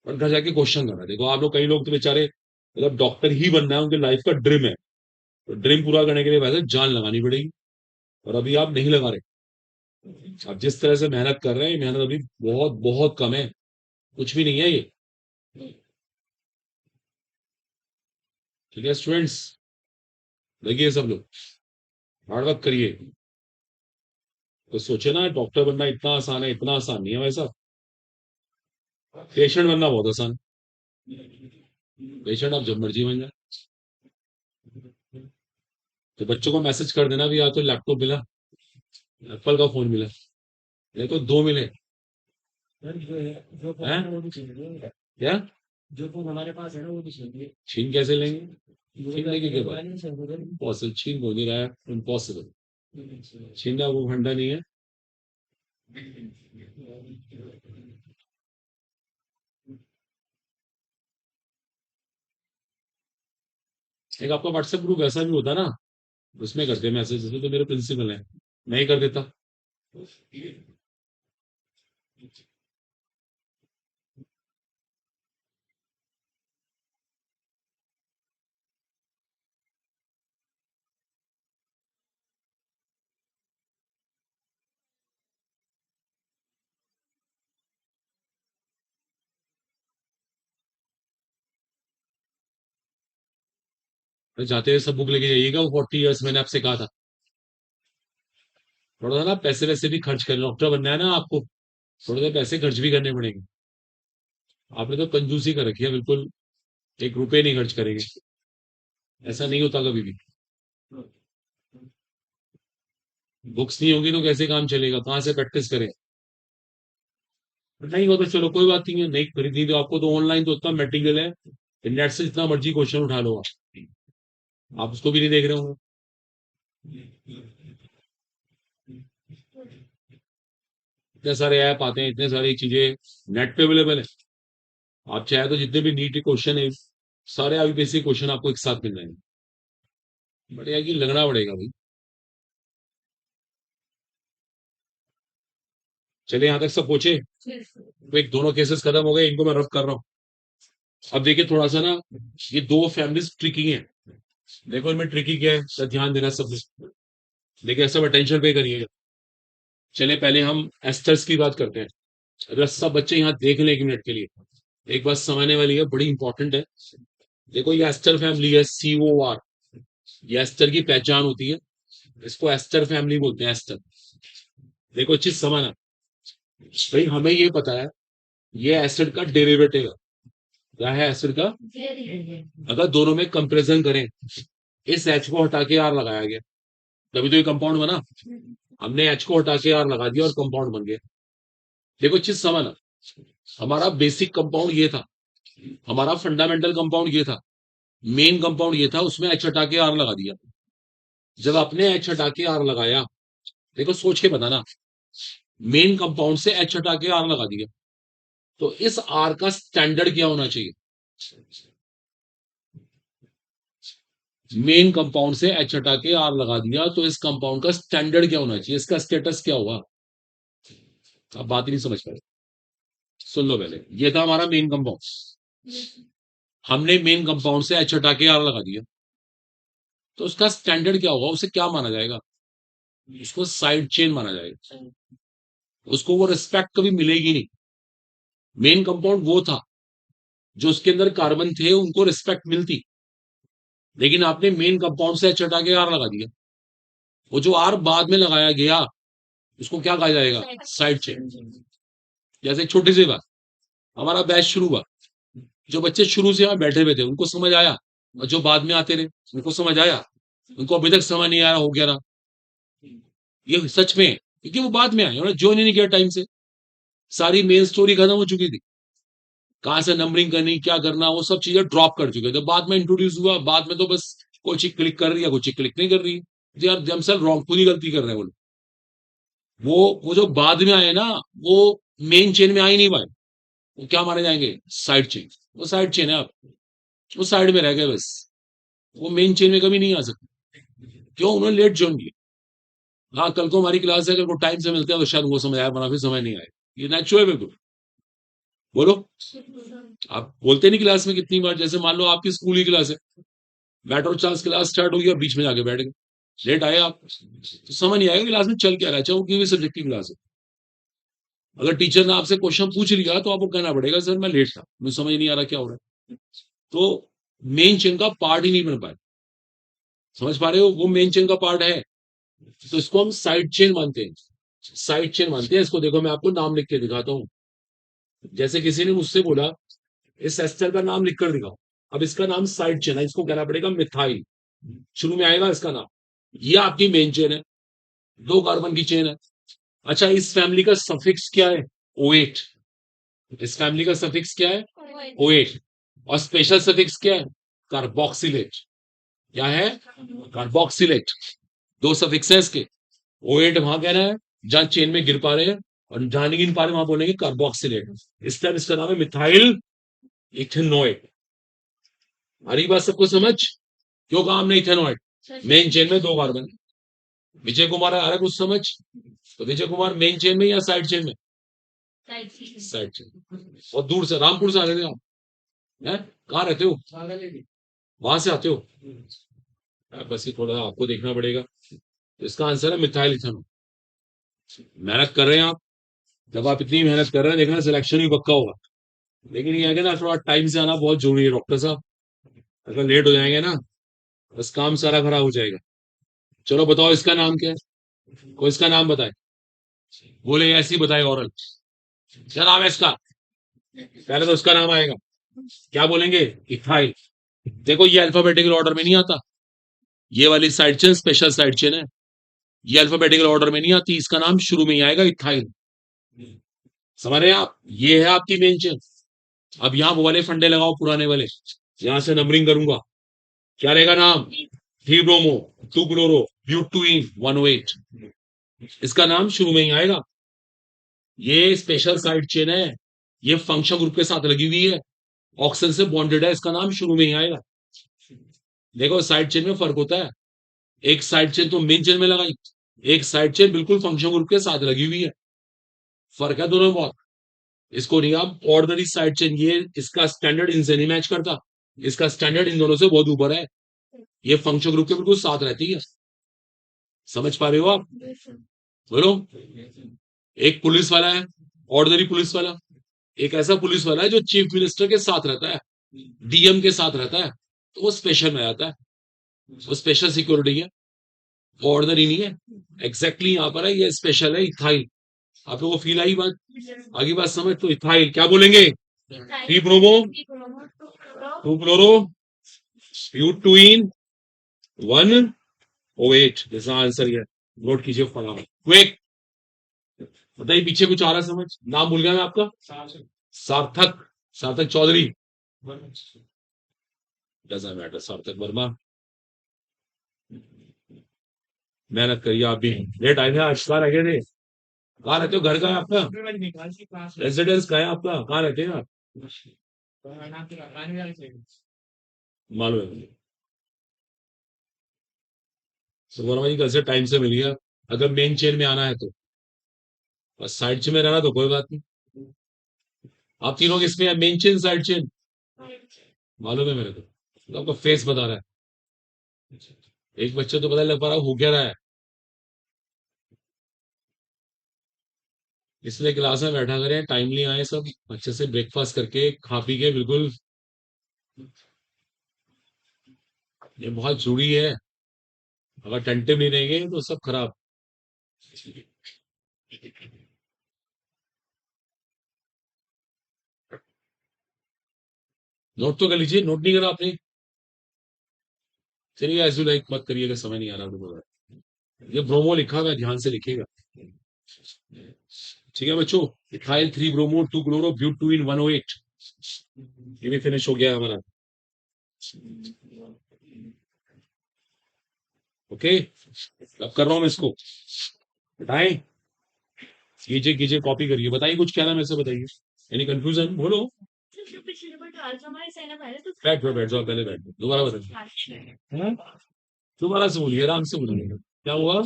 और घर जाके क्वेश्चन करना। देखो, आप लोग, कई लोग तो बेचारे मतलब डॉक्टर ही बनना है, उनके लाइफ का ड्रीम है। तो ड्रीम पूरा करने के लिए वैसे जान लगानी पड़ेगी, और अभी आप नहीं लगा रहे। आप जिस तरह से मेहनत कर रहे हैं, मेहनत अभी बहुत बहुत कम है, कुछ भी नहीं है ये। ठीक है स्टूडेंट्स, लगिए सब लोग, हार्ड वर्क करिए। तो सोचे ना, डॉक्टर बनना इतना आसान है, इतना आसान नहीं है वैसा। पेशेंट बनना बहुत आसान। पेशेंट आप जब मर्जी बन जाए। तो बच्चों को मैसेज कर देना भी, या तो लैपटॉप मिला, एप्पल का फोन मिला, नहीं तो दो मिले। हैं? क्या? जो फोन हमारे पास है ना वो भी चाहिए। छीन कैसे लेंगे? छीन लेंगे क्या बात? इम्पॉसिबल। छीन हो नहीं रहा है, इम्पॉसिबल। छीनना वो फंडा नहीं है। एक आपका व्हाट्सएप ग्रुप ऐसा भी होता ना, उसमें करते मैसेज, तो मेरे प्रिंसिपल है, मैं ही कर देता। जाते हुए सब बुक लेके जाइएगा, वो 40 ईयर्स मैंने आपसे कहा था। थोड़ा सा ना पैसे वैसे भी खर्च करना, डॉक्टर बनना है ना आपको, थोड़े से पैसे खर्च भी करने पड़ेंगे। आपने तो कंजूसी कर रखी है बिल्कुल, एक रुपए नहीं खर्च करेंगे। ऐसा नहीं होता कभी भी। बुक्स नहीं होंगी तो कैसे काम चलेगा, कहाँ से प्रैक्टिस करें? नहीं हो तो चलो कोई बात नहीं है, नहीं खरीदनी तो आपको तो ऑनलाइन तो उतना मटेरियल है, नेट से जितना मर्जी क्वेश्चन उठा लो आप उसको भी नहीं देख रहे हो। इतने सारे ऐप आते हैं, इतने सारी चीजें नेट पे अवेलेबल है। आप चाहे तो जितने भी नीट के क्वेश्चन है, सारे अभी बेसिक क्वेश्चन आपको एक साथ मिल जाएंगे। बढ़िया कि लगना पड़ेगा भाई। चलिए यहाँ तक सब पूछे, तो एक दोनों केसेस खत्म हो गए, इनको मैं रफ कर रहा हूँ। अब देखिए थोड़ा सा ना, ये दो फैमिलीज ट्रिकी हैं। देखो इनमें ट्रिकी क्या है, तो ध्यान देना सब। देखिए सब अटेंशन पे करिएगा। चलिए पहले हम एस्टर्स की बात करते हैं। अगर सब बच्चे यहाँ देख लें 1 मिनट के लिए, एक बात समझने वाली है, बड़ी इंपॉर्टेंट है। देखो ये एस्टर फैमिली है, COR, ये एस्टर की पहचान होती है, इसको एस्टर फैमिली बोलते हैं, एस्टर। देखो चीज समझना भाई, हमें ये पता है ये एसिड का डेरिवेटिव है। क्या है एसिड का? अगर दोनों में कंपैरिजन करें, इस H को हटा के R लगाया गया, तभी तो ये कंपाउंड बना। हमने H को हटा के R लगा दिया और कंपाउंड बन गया। देखो चीज समझना, हमारा बेसिक कंपाउंड ये था, हमारा फंडामेंटल कंपाउंड ये था, मेन कंपाउंड ये था, उसमें H हटा के R लगा दिया। जब आपने H हटा के R लगाया, देखो सोच के बताना, मेन कंपाउंड से H हटा के R लगा दिया, तो इस R का स्टैंडर्ड क्या होना चाहिए? मेन कंपाउंड से H हटा के R लगा दिया, तो इस कंपाउंड का स्टैंडर्ड क्या होना चाहिए, इसका स्टेटस क्या होगा? आप बात ही नहीं समझ पाए। सुन लो पहले, ये था हमारा मेन कंपाउंड, हमने मेन कंपाउंड से H हटा के R लगा दिया, तो उसका स्टैंडर्ड क्या होगा, उसे क्या माना जाएगा? उसको साइड चेन माना जाएगा, उसको वो रिस्पेक्ट कभी मिलेगी नहीं। मेन कंपाउंड वो था जो उसके अंदर कार्बन थे उनको रिस्पेक्ट मिलती, लेकिन आपने मेन कंपाउंड से H हटा के R लगा दिया, वो जो R बाद में लगाया गया उसको क्या कहा जाएगा? Side chain. जैसे एक छोटी सी बात, हमारा बैच शुरू हुआ, जो बच्चे शुरू से यहाँ बैठे हुए थे उनको समझ आया, और जो बाद में आते रहे उनको समझ आया, उनको अभी तक समझ नहीं आया, हो गया ना। ये सच में है, क्योंकि वो बाद में आए, उन्होंने ज्वाइन ही नहीं किया टाइम से, सारी मेन स्टोरी खत्म हो चुकी थी, कहाँ से नंबरिंग करनी क्या करना वो सब चीजें ड्रॉप कर चुके थे, बाद में इंट्रोड्यूस हुआ, बाद में तो बस कोई चीज क्लिक कर रही है, कोई चीज क्लिक नहीं कर रही है। दे आर देमसेल्फ रॉन्ग, पूरी गलती कर रहे हैं वो लोग। वो जो बाद में आए ना, वो मेन चेन में आ ही नहीं पाए, वो क्या माने जाएंगे? Side chain. वो साइड चेन है, आप वो साइड में रह गए बस, वो मेन चेन में कभी नहीं आ सकते। क्यों? उन्होंने लेट ज्वाइन किया। हाँ कल को हमारी क्लास है, कल को टाइम से मिलते हैं तो शायद वो समझ आया, वरना फिर समझ नहीं आए। ये नेचुरल है बिल्कुल। बोलो, आप बोलते नहीं क्लास में कितनी बार, जैसे मान लो आपकी स्कूल की क्लास है, बैठो चांस क्लास स्टार्ट हो गई और बीच में जाके बैठ गए, लेट आए आप, तो समझ नहीं आएगा क्लास में चल क्या रहा है, चाहे वो किसी भी सब्जेक्ट की क्लास है। अगर टीचर ने आपसे क्वेश्चन पूछ लिया तो आपको कहना पड़ेगा सर मैं लेट था, मुझे समझ नहीं आ रहा क्या हो रहा है। तो मेन चेन का पार्ट ही नहीं बन पाए। समझ पा रहे हो? वो मेन चेन का पार्ट है, तो इसको हम साइड चेन मानते हैं। साइड चेन मानते हैं इसको। देखो मैं आपको नाम लिख के दिखाता हूँ। जैसे किसी ने मुझसे बोला इस एस्टर का नाम लिख कर दिखाओ, अब इसका नाम साइड चेन है, इसको कहना पड़ेगा मिथाइल, शुरू में आएगा इसका नाम। ये आपकी मेन चेन है, 2 कार्बन की चेन है। अच्छा इस फैमिली का सफिक्स क्या है? O8। इस फैमिली का सफिक्स क्या है? O8। और स्पेशल सफिक्स क्या है? कार्बोक्सिलेट। क्या है? कार्बोक्सिलेट। 2 सफिक्स है इसके। O8 वहां कहना है जहां चेन में गिर पा रहे हैं, और जहां नहीं गिर पा रहे वहां बोलेंगे कार्बोक्सिलेट। इस टाइम इसका नाम है मिथाइल इथेनॉइड। हमारी बात सबको समझ? क्यों कहा हमने इथेनॉइड? मेन चेन में 2 कार्बन। विजय कुमार आ रहा है कुछ समझ? तो विजय कुमार मेन चेन में या साइड चेन में? Side chain. और दूर से रामपुर से आ रहे थे आप? हैं? कहाँ रहते हो? वहां से आते हो? बस ये थोड़ा आपको देखना पड़ेगा। तो इसका आंसर है मिथाइल इथेनॉल। मेहनत कर रहे हैं आप, जब आप इतनी मेहनत कर रहे हैं देखना सिलेक्शन ही पक्का होगा। लेकिन ये है कि ना थोड़ा टाइम से आना बहुत जरूरी है डॉक्टर साहब, अगर लेट हो जाएंगे ना बस काम सारा खराब हो जाएगा। चलो बताओ इसका नाम क्या है, कोई इसका नाम बताए, बोले ऐसे ही बताए औरल, क्या नाम है इसका? पहले तो उसका नाम आएगा, क्या बोलेंगे? इथाइल। देखो ये अल्फाबेटिकल ऑर्डर में नहीं आता, ये वाली side chain special side chain है, ये अल्फाबेटिकल ऑर्डर में नहीं आती, इसका नाम शुरू में ही आएगा इथाइल। समझ रहे हैं आप? ये है आपकी मेन चेन। अब यहाँ वो वाले फंडे लगाओ पुराने वाले, यहां से नंबरिंग करूंगा। क्या रहेगा नाम? 3 ब्रोमो 2 क्लोरो ब्यूटुइन 108। इसका नाम शुरू में ही आएगा। ये स्पेशल साइड चेन है, ये फंक्शन ग्रुप के साथ लगी हुई है, ऑक्सीजन से बॉन्डेड है, इसका नाम शुरू में ही आएगा। देखो साइड चेन में फर्क होता है, एक साइड चेन तो मेन चेन में लगाई, एक साइड चेन बिल्कुल फंक्शन ग्रुप के साथ लगी हुई है, फर्क है दोनों में बहुत। इसको नहीं आप ऑर्डिनरी साइड चेन, ये इसका स्टैंडर्ड इनसे नहीं मैच करता, इसका स्टैंडर्ड इन दोनों से बहुत ऊपर है, ये फंक्शन ग्रुप के बिल्कुल साथ रहती है। समझ पा रहे हो आप? बोलो। एक पुलिस वाला है, ऑर्डिनरी पुलिस वाला, एक ऐसा पुलिस वाला है जो चीफ मिनिस्टर के साथ रहता है, डीएम के साथ रहता है, तो वो स्पेशल में आता है, वो स्पेशल सिक्योरिटी है, वो ऑर्डिनरी नहीं है। एग्जैक्टली यहाँ पर है, ये स्पेशल है, इथाइल। आप लोगों को फील आई बात? आगे बात समझ? तो इथाइल क्या बोलेंगे? 3 ब्रोमो 2 क्लोरो ब्यूटुइन 108, जैसा आंसर है। नोट कीजिए फटाफट, क्विक। बताइए पीछे कुछ आ रहा है समझ? नाम भूल गया मैं आपका। सार्थक, सार्थक चौधरी, डजंट मैटर, सार्थक वर्मा। मेहनत करिए आप भी, लेट आए थे आज, कहाँ रह गए थे? कहाँ रहते हो? घर का है आपका? रेजिडेंस कहाँ है आपका? कहाँ रहते हैं आप? मालूम है। तो वर्मा जी कल से टाइम से मिलिए, अगर मेन चेन में आना है तो। बस साइड चेन में रहना तो कोई बात नहीं। आप तीनों किसमें है? Main chain side chain? मालूम है मेरे को, तो आपका फेस बता रहा है। एक बच्चे तो पता नहीं लग पा रहा हो क्या रहा है, इसलिए क्लास में बैठा करें, टाइमली आए सब, अच्छे से ब्रेकफास्ट करके खा पी के बिल्कुल, ये बहुत जरूरी है। अगर अटेंटिव नहीं रहेंगे तो सब खराब। नोट तो कर लीजिए, नोट नहीं करा आपने? चलिए एज यू लाइक, मत करिएगा, समझ नहीं आ रहा तो बोल रहा है। ये ब्रोमो लिखा हुआ है, ध्यान से लिखिएगा। ठीक है बच्चों, इथाइल 3 ब्रोमो 2 क्लोरो ब्यूटुइन 108, ये भी फिनिश हो गया हमारा। ओके, अब कर रहा हूं मैं इसको, बताएं? कीजिए कीजिए, कॉपी करिए, बताइए कुछ कहना मेरे से, बताइए। एनी कंफ्यूजन बोलो। बैठ जाओ, पहले बैठ जाओ, दोबारा बताइए। हाँ? दोबारा से बोलिए, आराम से बोलिए, क्या हुआ?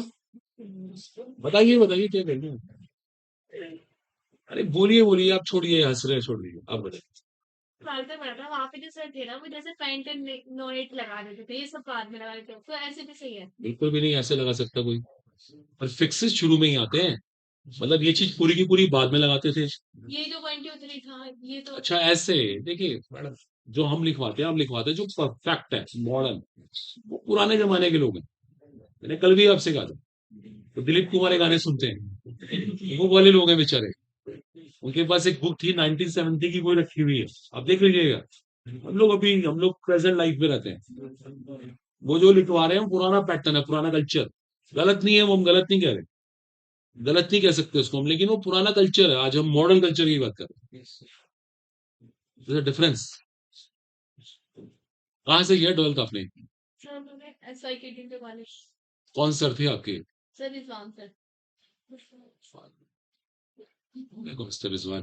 बताइए बताइए, क्या कहना है? अरे बोलिए बोलिए, आप छोड़िए, हंस रहे हैं, छोड़िए, आप बताइए। फालतू पड़ा था वहां पे, जो सर थे ना वो जैसे पेंट एंड नोट लगा देते थे, ये सब बाद में लगा देते थे, तो ऐसे भी सही है। बिल्कुल भी नहीं ऐसे लगा सकता कोई, पर फिक्सेस शुरू में ही आते हैं, मतलब ये चीज पूरी की पूरी बाद में लगाते थे। ये जो 1 2 3 था ये तो, अच्छा ऐसे, देखिए मैडम, जो हम लिखवाते हैं, हम लिखवाते हैं जो परफेक्ट है, मॉडर्न, वो पुराने जमाने के लोग हैं। मैंने कल भी आपसे कहा था, तो दिलीप कुमार के गाने सुनते हैं, वो वाले लोग हैं बेचारे, उनके पास एक बुक थी 1970 की, कोई रखी हुई है, आप देख लीजिएगा। हम लोग प्रेजेंट लाइफ में रहते हैं, वो जो लिखवा रहे हैं वो पुराना पैटर्न है, पुराना कल्चर। गलत नहीं है वो, हम गलत नहीं कह रहे, गलत नहीं कह सकते उसको हम, लेकिन वो पुराना कल्चर है, आज हम मॉडर्न कल्चर की बात कर रहे हैं, डिफरेंस। कहाँ से किया 12th आपने? सर मैंने एसआई के कॉलेज। कौन सर थे आपके? Sir Rizwan sir. देखो mister Rizwan,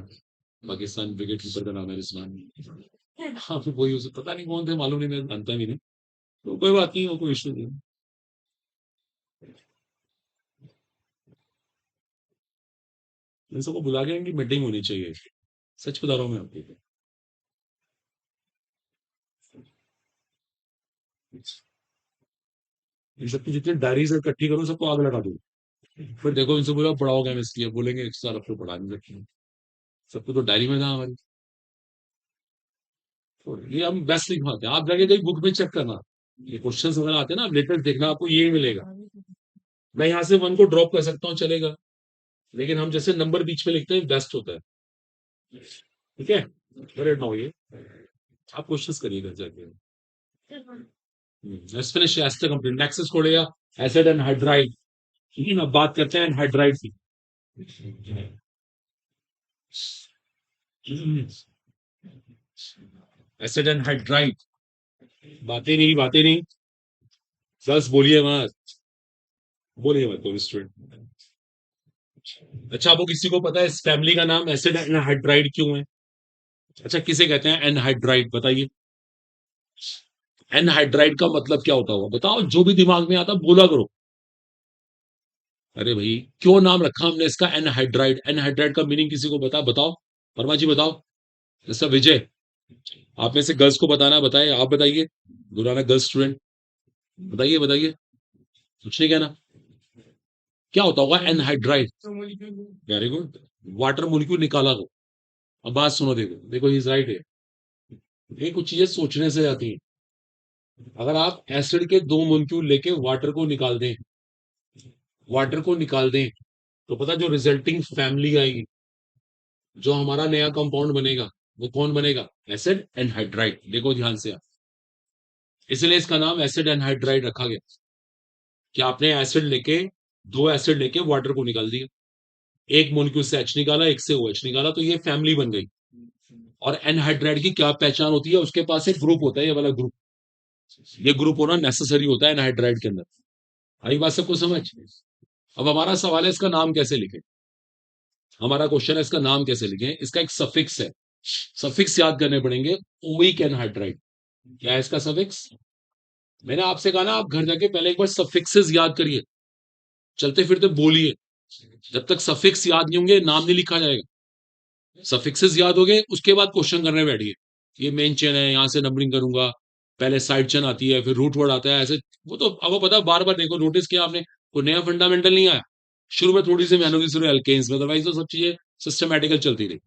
Pakistan wicket keeper का नाम है रिजवान। हाँ फिर वही उसे पता नहीं कौन थे, मालूम नहीं, मैं जानता भी नहीं, तो कोई बात नहीं, वो कोई इशू नहीं। इन सबको बुला के इनकी मीटिंग होनी चाहिए, सच बता रहा हूँ मैं आपको। इन सबकी जितनी डायरीज है इकट्ठी करो, सबको आग लगा दो, फिर देखो इनसे बोला पढ़ाओ केमिस्ट्री, अब बोलेंगे एक साल आपको पढ़ा नहीं सकते, सबको तो डायरी में था हमारी। तो ये हम बेस्ट लिखवाते हैं, आप जाके कहीं बुक में चेक करना, ये क्वेश्चन वगैरह आते हैं ना, लेटेस्ट देखना, आपको ये मिलेगा। मैं यहाँ से 1 को ड्रॉप कर सकता हूँ, चलेगा, लेकिन हम जैसे नंबर बीच में लिखते हैं बेस्ट होता है। ठीक है, करे ना ये, आप कोशिश करिएगा जाके। Let's finish ester complete, next is कोडिया एसिड एंड हाइड्राइड। ठीक है ना, बात करते हैं हाइड्राइड की। Acid anhydride. बातें नहीं, बस बोलिए मत, बोलिए मत कोई स्टूडेंट। अच्छा, आपको किसी को पता है इस फैमिली का नाम एसिड एनहाइड्राइड क्यों है? अच्छा, किसे कहते हैं एनहाइड्राइड, बताइए। एनहाइड्राइड का मतलब क्या होता होगा, बताओ, जो भी दिमाग में आता बोला करो। अरे भाई, क्यों नाम रखा हमने इसका एनहाइड्राइड? एनहाइड्राइड का मीनिंग किसी को पता? बताओ, वर्मा जी बताओ। जैसा विजय, आप में से गर्ल्स को बताना, बताए, आप बताइए, गुराना गर्ल्स स्टूडेंट, बताइए बताइए, कुछ नहीं कहना। क्या होता होगा anhydride? Very good, water molecule निकाला हो। अब बात सुनो, देखो देखो, इज राइट है। ये कुछ चीजें सोचने से आती हैं। अगर आप एसिड के दो मोलिक्यूल लेके वाटर को निकाल दें, तो पता जो रिजल्टिंग फैमिली आएगी, जो हमारा नया कंपाउंड बनेगा, वो कौन बनेगा? Acid anhydride. देखो ध्यान से आप, इसलिए इसका नाम एसिड एनहाइड्राइड रखा गया कि आपने दो एसिड लेके वाटर को निकाल दिया, एक मोलिक्यूल से एच निकाला, एक से ओ एच निकाला, तो ये फैमिली बन गई। और एनहाइड्राइड की क्या पहचान होती है? उसके पास एक ग्रुप होता है, ये वाला ग्रुप। ये ग्रुप होना नेसेसरी होता है एनहाइड्राइड के अंदर। आई बात सबको समझ? अब हमारा सवाल है, इसका नाम कैसे लिखें? हमारा क्वेश्चन है, इसका नाम कैसे लिखें? इसका एक सफिक्स है, सफिक्स याद करने पड़ेंगे। Oic anhydride. क्या है इसका सफिक्स? मैंने आपसे कहा ना, आप घर जाके पहले एक बार सफिक्सेस याद करिए, चलते फिरते बोलिए। जब तक सफिक्स याद नहीं होंगे, नाम नहीं लिखा जाएगा। सफिक्सेस याद हो गए, उसके बाद क्वेश्चन करने बैठिए। ये मेन चेन है, यहां से नंबरिंग करूंगा, पहले साइड चेन आती है, फिर रूट वर्ड आता है, ऐसे। वो तो आपको पता है, बार बार देखो, नोटिस किया आपने, कोई नया फंडामेंटल नहीं आया। शुरू में थोड़ी सी मेहनत शुरू एल्केन्स में, अदरवाइज तो सब चीजें सिस्टमेटिकल चलती रही।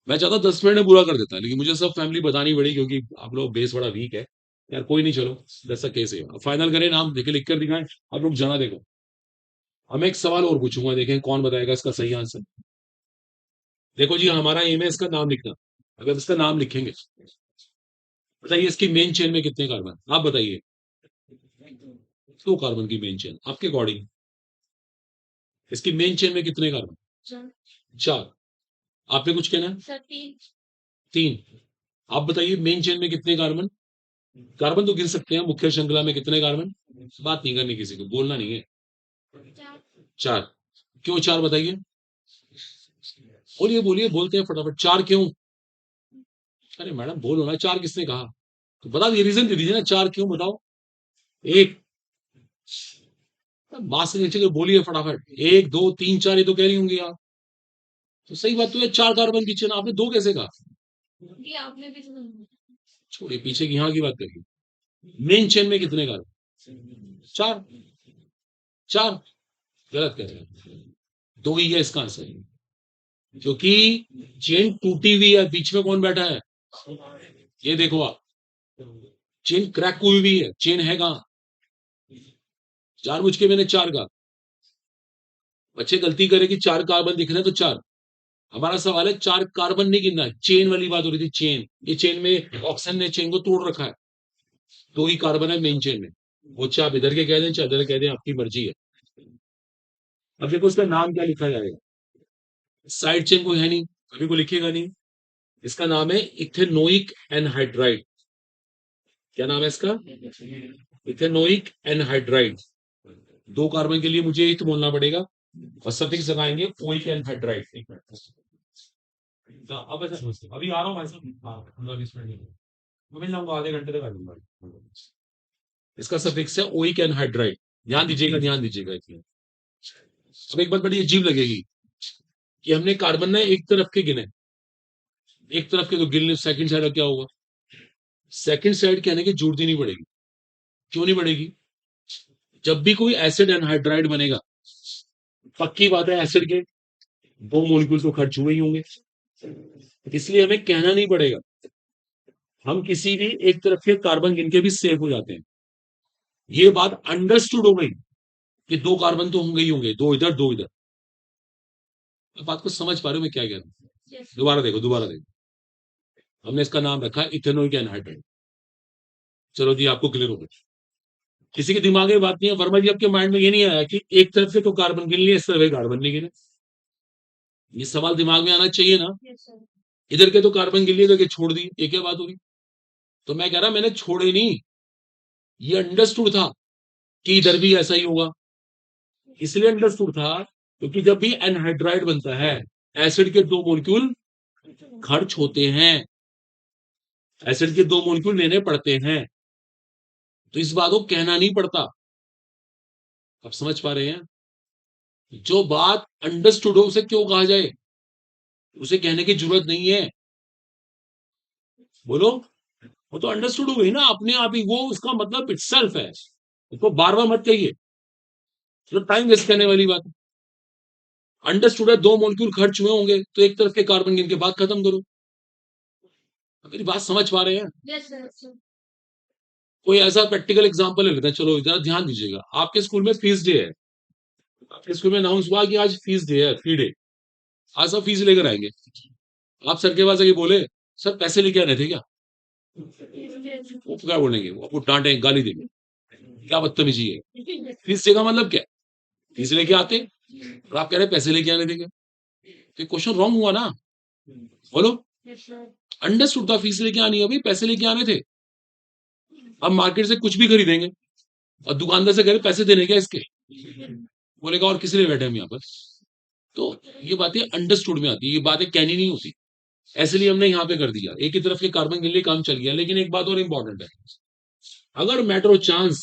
मैं चाहता 10 मिनट में पूरा कर देता, लेकिन मुझे सब फैमिली बतानी पड़ी, क्योंकि आप लोग बेस बड़ा वीक है। यार कोई नहीं, चलो जैसा केस है, फाइनल करें, नाम देखे, लिख कर दिखाएं। आप लोग जाना, देखो। अब मैं एक सवाल और पूछूंगा, देखें कौन बताएगा इसका सही आंसर। देखो जी, हमारा एम है इसका नाम लिखना। अगर इसका नाम लिखेंगे, बताइए इसकी मेन चेन में कितने कार्बन, आप बताइए। 2 कार्बन की मेन चेन, आपके अकॉर्डिंग इसकी मेन चेन में कितने कार्बन? 4। आपने कुछ कहना है? 3। आप बताइए मेन चेन में कितने कार्बन? कार्बन तो गिन सकते हैं, मुख्य श्रृंखला में कितने कार्बन? बात नहीं करनी, किसी को बोलना नहीं है। 4। क्यों 4 बताइए? बोलिए बोलिए, बोलते हैं फटाफट, 4 क्यों? अरे मैडम बोलो ना, 4 किसने कहा? तो बता दिए, रीजन दे दीजिए ना, 4 क्यों बताओ। एक, बात से नीचे के बोलिए फटाफट, 1 2 3 4, ये तो कह रही होंगी आप। तो सही बात तो है, 4 कार्बन की चेन, आपने 2 कैसे कहा? ये आपने भी छोड़िए, पीछे की यहाँ की बात करिए। मेन चेन में कितने कार्बन? 4। 4 गलत कह रहे हैं, 2 ही है इसका आंसर। क्योंकि चेन टूटी हुई है, बीच में कौन बैठा है? ये देखो आप, चेन क्रैक हुई हुई है, चेन है कहां? जानबूझ के मैंने 4 कहा। बच्चे गलती करे कि 4 कार्बन दिख रहे हैं तो 4। हमारा सवाल है, 4 कार्बन नहीं गिनना है, चेन वाली बात हो रही थी, चेन। ये चेन में ऑक्सीजन ने चेन को तोड़ रखा है, 2 ही कार्बन है मेन चेन में। वो चाहे आप इधर के कह दें, चाहे इधर कह दें, आपकी मर्जी है। अब देखो इसका नाम क्या लिखा जाएगा? साइड चेन को है नहीं, कभी को लिखेगा नहीं। इसका नाम है इथेनोइक एनहाइड्राइड। क्या नाम है इसका? Ethanoic anhydride. 2 कार्बन के लिए मुझे इथ बोलना पड़ेगा, और सफिक्स लगाएंगे ओइक एनहाइड्राइड। एक मिनट, अब अभी आ रहा हूँ भाई साहब, हाँ 15 20 मिनट में मिल जाऊंगा, आधे घंटे तक आ जाऊंगा। इसका सफिक्स है ओइक एनहाइड्राइड। ध्यान दीजिएगा, ध्यान दीजिएगा इसमें। अब एक बात बड़ी अजीब लगेगी कि हमने कार्बन ना एक तरफ के गिने, एक तरफ के तो गिन, सेकंड साइड का क्या होगा? सेकंड साइड कहने की जरूरत ही नहीं पड़ेगी। क्यों नहीं पड़ेगी? जब भी कोई एसिड एनहाइड्राइड बनेगा, पक्की बात है एसिड के 2 मॉलिक्यूल तो खर्च हुए ही होंगे, इसलिए हमें कहना नहीं पड़ेगा, हम किसी भी एक तरफ के कार्बन गिन के भी सेफ हो जाते हैं। ये बात अंडरस्टूड हो गई कि 2 कार्बन तो होंगे ही होंगे, 2 इधर 2 इधर। बात को समझ पा रहे हो मैं क्या कह रहा हूं? दोबारा देखो, दोबारा देखो। हमने इसका नाम रखा इथेनोइक एनहाइड्राइड। चलो जी, आपको क्लियर हो गया। किसी के दिमाग में बात नहीं है, वर्मा जी आपके माइंड में ये नहीं आया कि एक तरफ से तो कार्बन गिन लिए, इस तरफ कार्बन नहीं गिने? ये सवाल दिमाग में आना चाहिए ना। इधर के तो कार्बन के लिए इधर के छोड़ दिए, ये क्या बात हो रही? तो मैं कह रहा मैंने छोड़े नहीं, ये अंडरस्टूड था कि इधर भी ऐसा ही होगा। इसलिए अंडरस्टूड था क्योंकि जब भी एनहाइड्राइड बनता है, एसिड के दो मॉलिक्यूल खर्च होते हैं, एसिड के दो मॉलिक्यूल लेने पड़ते हैं। तो इस बात को कहना नहीं पड़ता। आप समझ पा रहे हैं? जो बात अंडरस्टूड हो उसे क्यों कहा जाए? उसे कहने की जरूरत नहीं है। बोलो। वो तो अंडरस्टूड हो गई ना अपने आप ही, वो उसका मतलब इटसेल्फ है, उसको बार बार मत कहिए, तो टाइम वेस्ट करने वाली बात है। अंडरस्टूड है, दो मॉलिक्यूल खर्च हुए होंगे तो एक तरफ के कार्बन गिन के बात खत्म करो। मेरी बात समझ पा रहे हैं? Yes sir. कोई ऐसा प्रैक्टिकल एग्जांपल ले लेते हैं, चलो जरा ध्यान दीजिएगा। आपके स्कूल में फीस डे है, आपके स्कूल में अनाउंस हुआ कि आज फीस डे है, फी डे, आज सब फीस लेकर आएंगे। आप सर के पास आके बोले सर पैसे लेके आने थे क्या? वो क्या बोलेंगे? वो आपको डांटे गाली देंगे, क्या बदतमीजी है? फीस डे का मतलब क्या है? फीस लेके आते, और आप कह रहे पैसे लेके आने थे क्या? तो क्वेश्चन रॉन्ग हुआ ना? बोलो। अंडरस्टूड था फीस लेके आनी है, अभी पैसे लेके आने थे। अब मार्केट से कुछ भी खरीदेंगे और दुकानदार से कह रहे पैसे देने क्या इसके, बोलेगा और किस लिए बैठे हम यहाँ पर? तो ये बातें अंडरस्टूड में आती है, ये बातें कहनी नहीं होती। ऐसे हमने यहाँ पे कर दिया, एक ही तरफ के कार्बन के लिए काम चल गया। लेकिन एक बात और इंपॉर्टेंट है, अगर मैटर ऑफ चांस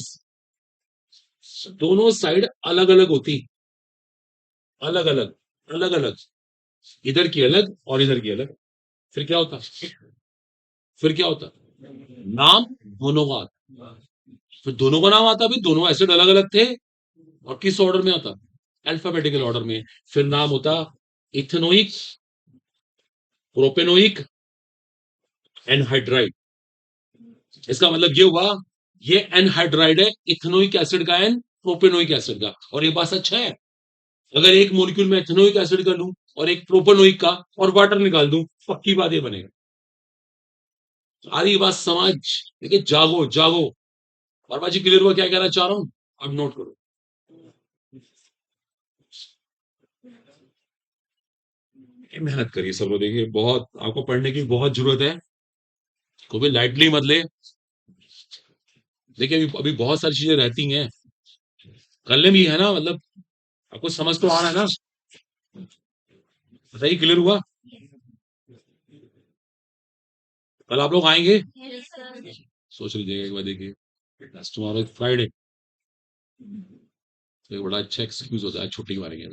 दोनों साइड अलग अलग होती, अलग अलग, अलग अलग, इधर की अलग और इधर की अलग, फिर क्या होता? फिर क्या होता? नाम दोनों का आता। फिर दोनों का नाम आता भी, दोनों एसिड अलग अलग थे, और किस ऑर्डर में आता? अल्फाबेटिकल ऑर्डर में। फिर नाम होता इथेनोइक, प्रोपेनोइक, एनहाइड्राइड। इसका मतलब ये हुआ, ये एनहाइड्राइड है, इथेनोइक एसिड का एन, प्रोपेनोइक एसिड का। और ये बात सच है, अगर एक मॉलिक्यूल में इथेनोइक एसिड का लूं और एक प्रोपेनोइक का और वाटर निकाल दूं, पक्की बात ये बनेगा। आ रही बात समझ? देखिए, जागो जागो। और बाजी क्लियर हुआ क्या कहना चाह रहा हूं? अब नोट करो। मेहनत करिए सब लोग, देखिए बहुत आपको पढ़ने की बहुत जरूरत है, को भी लाइटली मत ले। देखिए अभी अभी बहुत सारी चीजें रहती हैं, करने भी है ना, मतलब आपको समझ तो आ रहा है ना? बताइए क्लियर हुआ? कल आप लोग आएंगे? Yes sir. सोच लीजिएगा एक बार, देखिए टुमारो फ्राइडे, तो एक बड़ा अच्छा एक्सक्यूज होता है, छुट्टी मारेंगे।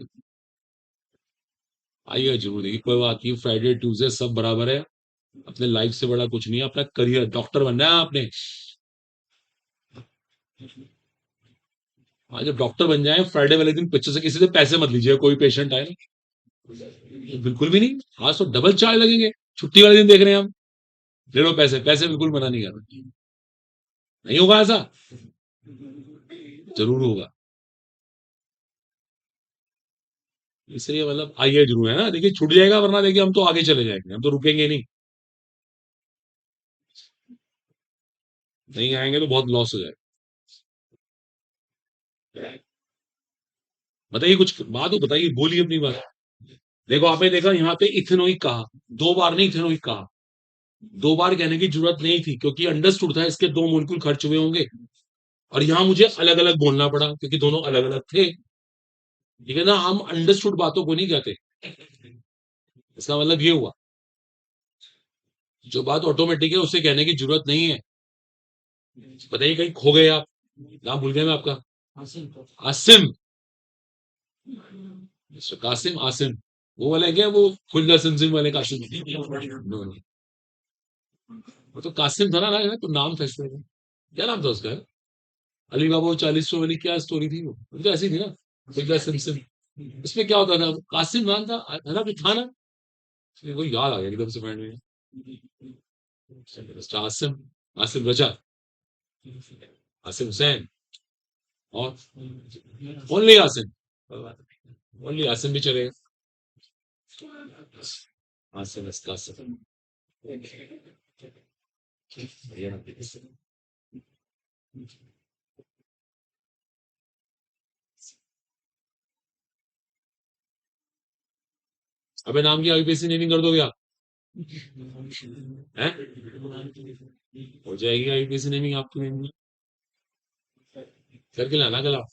आइएगा जरूर, देखिए कोई बात नहीं, फ्राइडे ट्यूसडे सब बराबर है। अपने लाइफ से बड़ा कुछ नहीं है, अपना करियर, डॉक्टर बनना है आपने। हाँ, जब डॉक्टर बन जाए फ्राइडे वाले दिन बच्चों से किसी से पैसे मत लीजिए, कोई पेशेंट आए ना, बिल्कुल भी नहीं। आज तो डबल चार्ज लगेंगे, छुट्टी वाले दिन देख रहे हैं हम। ले लो पैसे, पैसे बिल्कुल मना नहीं कर रहे। नहीं होगा ऐसा? जरूर होगा। इसलिए मतलब आइए जरूर, है ना? देखिए छूट जाएगा, वरना देखिए हम तो आगे चले जाएंगे, हम तो रुकेंगे नहीं। नहीं आएंगे तो बहुत लॉस हो जाएगा। बताइए कुछ बात हो, बताइए, बोलिए अपनी बात। देखो आपने देखा यहाँ पे इथेनोइक कहा, दो बार नहीं इथेनोइक कहा, दो बार कहने की जरूरत नहीं थी क्योंकि अंडरस्टूड था इसके दो मॉलिक्यूल खर्च हुए होंगे। और यहां मुझे अलग अलग बोलना पड़ा क्योंकि दोनों अलग अलग थे। ठीक है ना? हम अंडरस्टूड बातों को नहीं कहते। इसका मतलब ये हुआ, जो बात ऑटोमेटिक है उसे कहने की जरूरत नहीं है। बताइए कहीं खो गए आप? नाम भूल गए मैं आपका। आसिम। मिस्टर कासिम, आसिम, वो वाले क्या, वो खुल्ला सिम वाले कासिम? No, no। वो तो कासिम था ना, तो नाम था इसमें। क्या नाम था उसका? अली बाबा 40 वाली क्या स्टोरी थी वो तो ऐसी थी ना, खुल्ला सिम। इसमें क्या होता था? कासिम नाम था, है ना? कुछ था ना? वो याद आ गया एकदम से माइंड में। मिस्टर आसिम, आसिम रजा, आसिम हुसैन, और ओनली आसिम, ओनली आसिम भी चलेगा। आसिम कासिम। अबे नाम की आईपीएससी नेमिंग कर दो क्या? है, हो जाएगी आईपीसी नेमिंग आपकी नेमिंग करके लाना कल आप।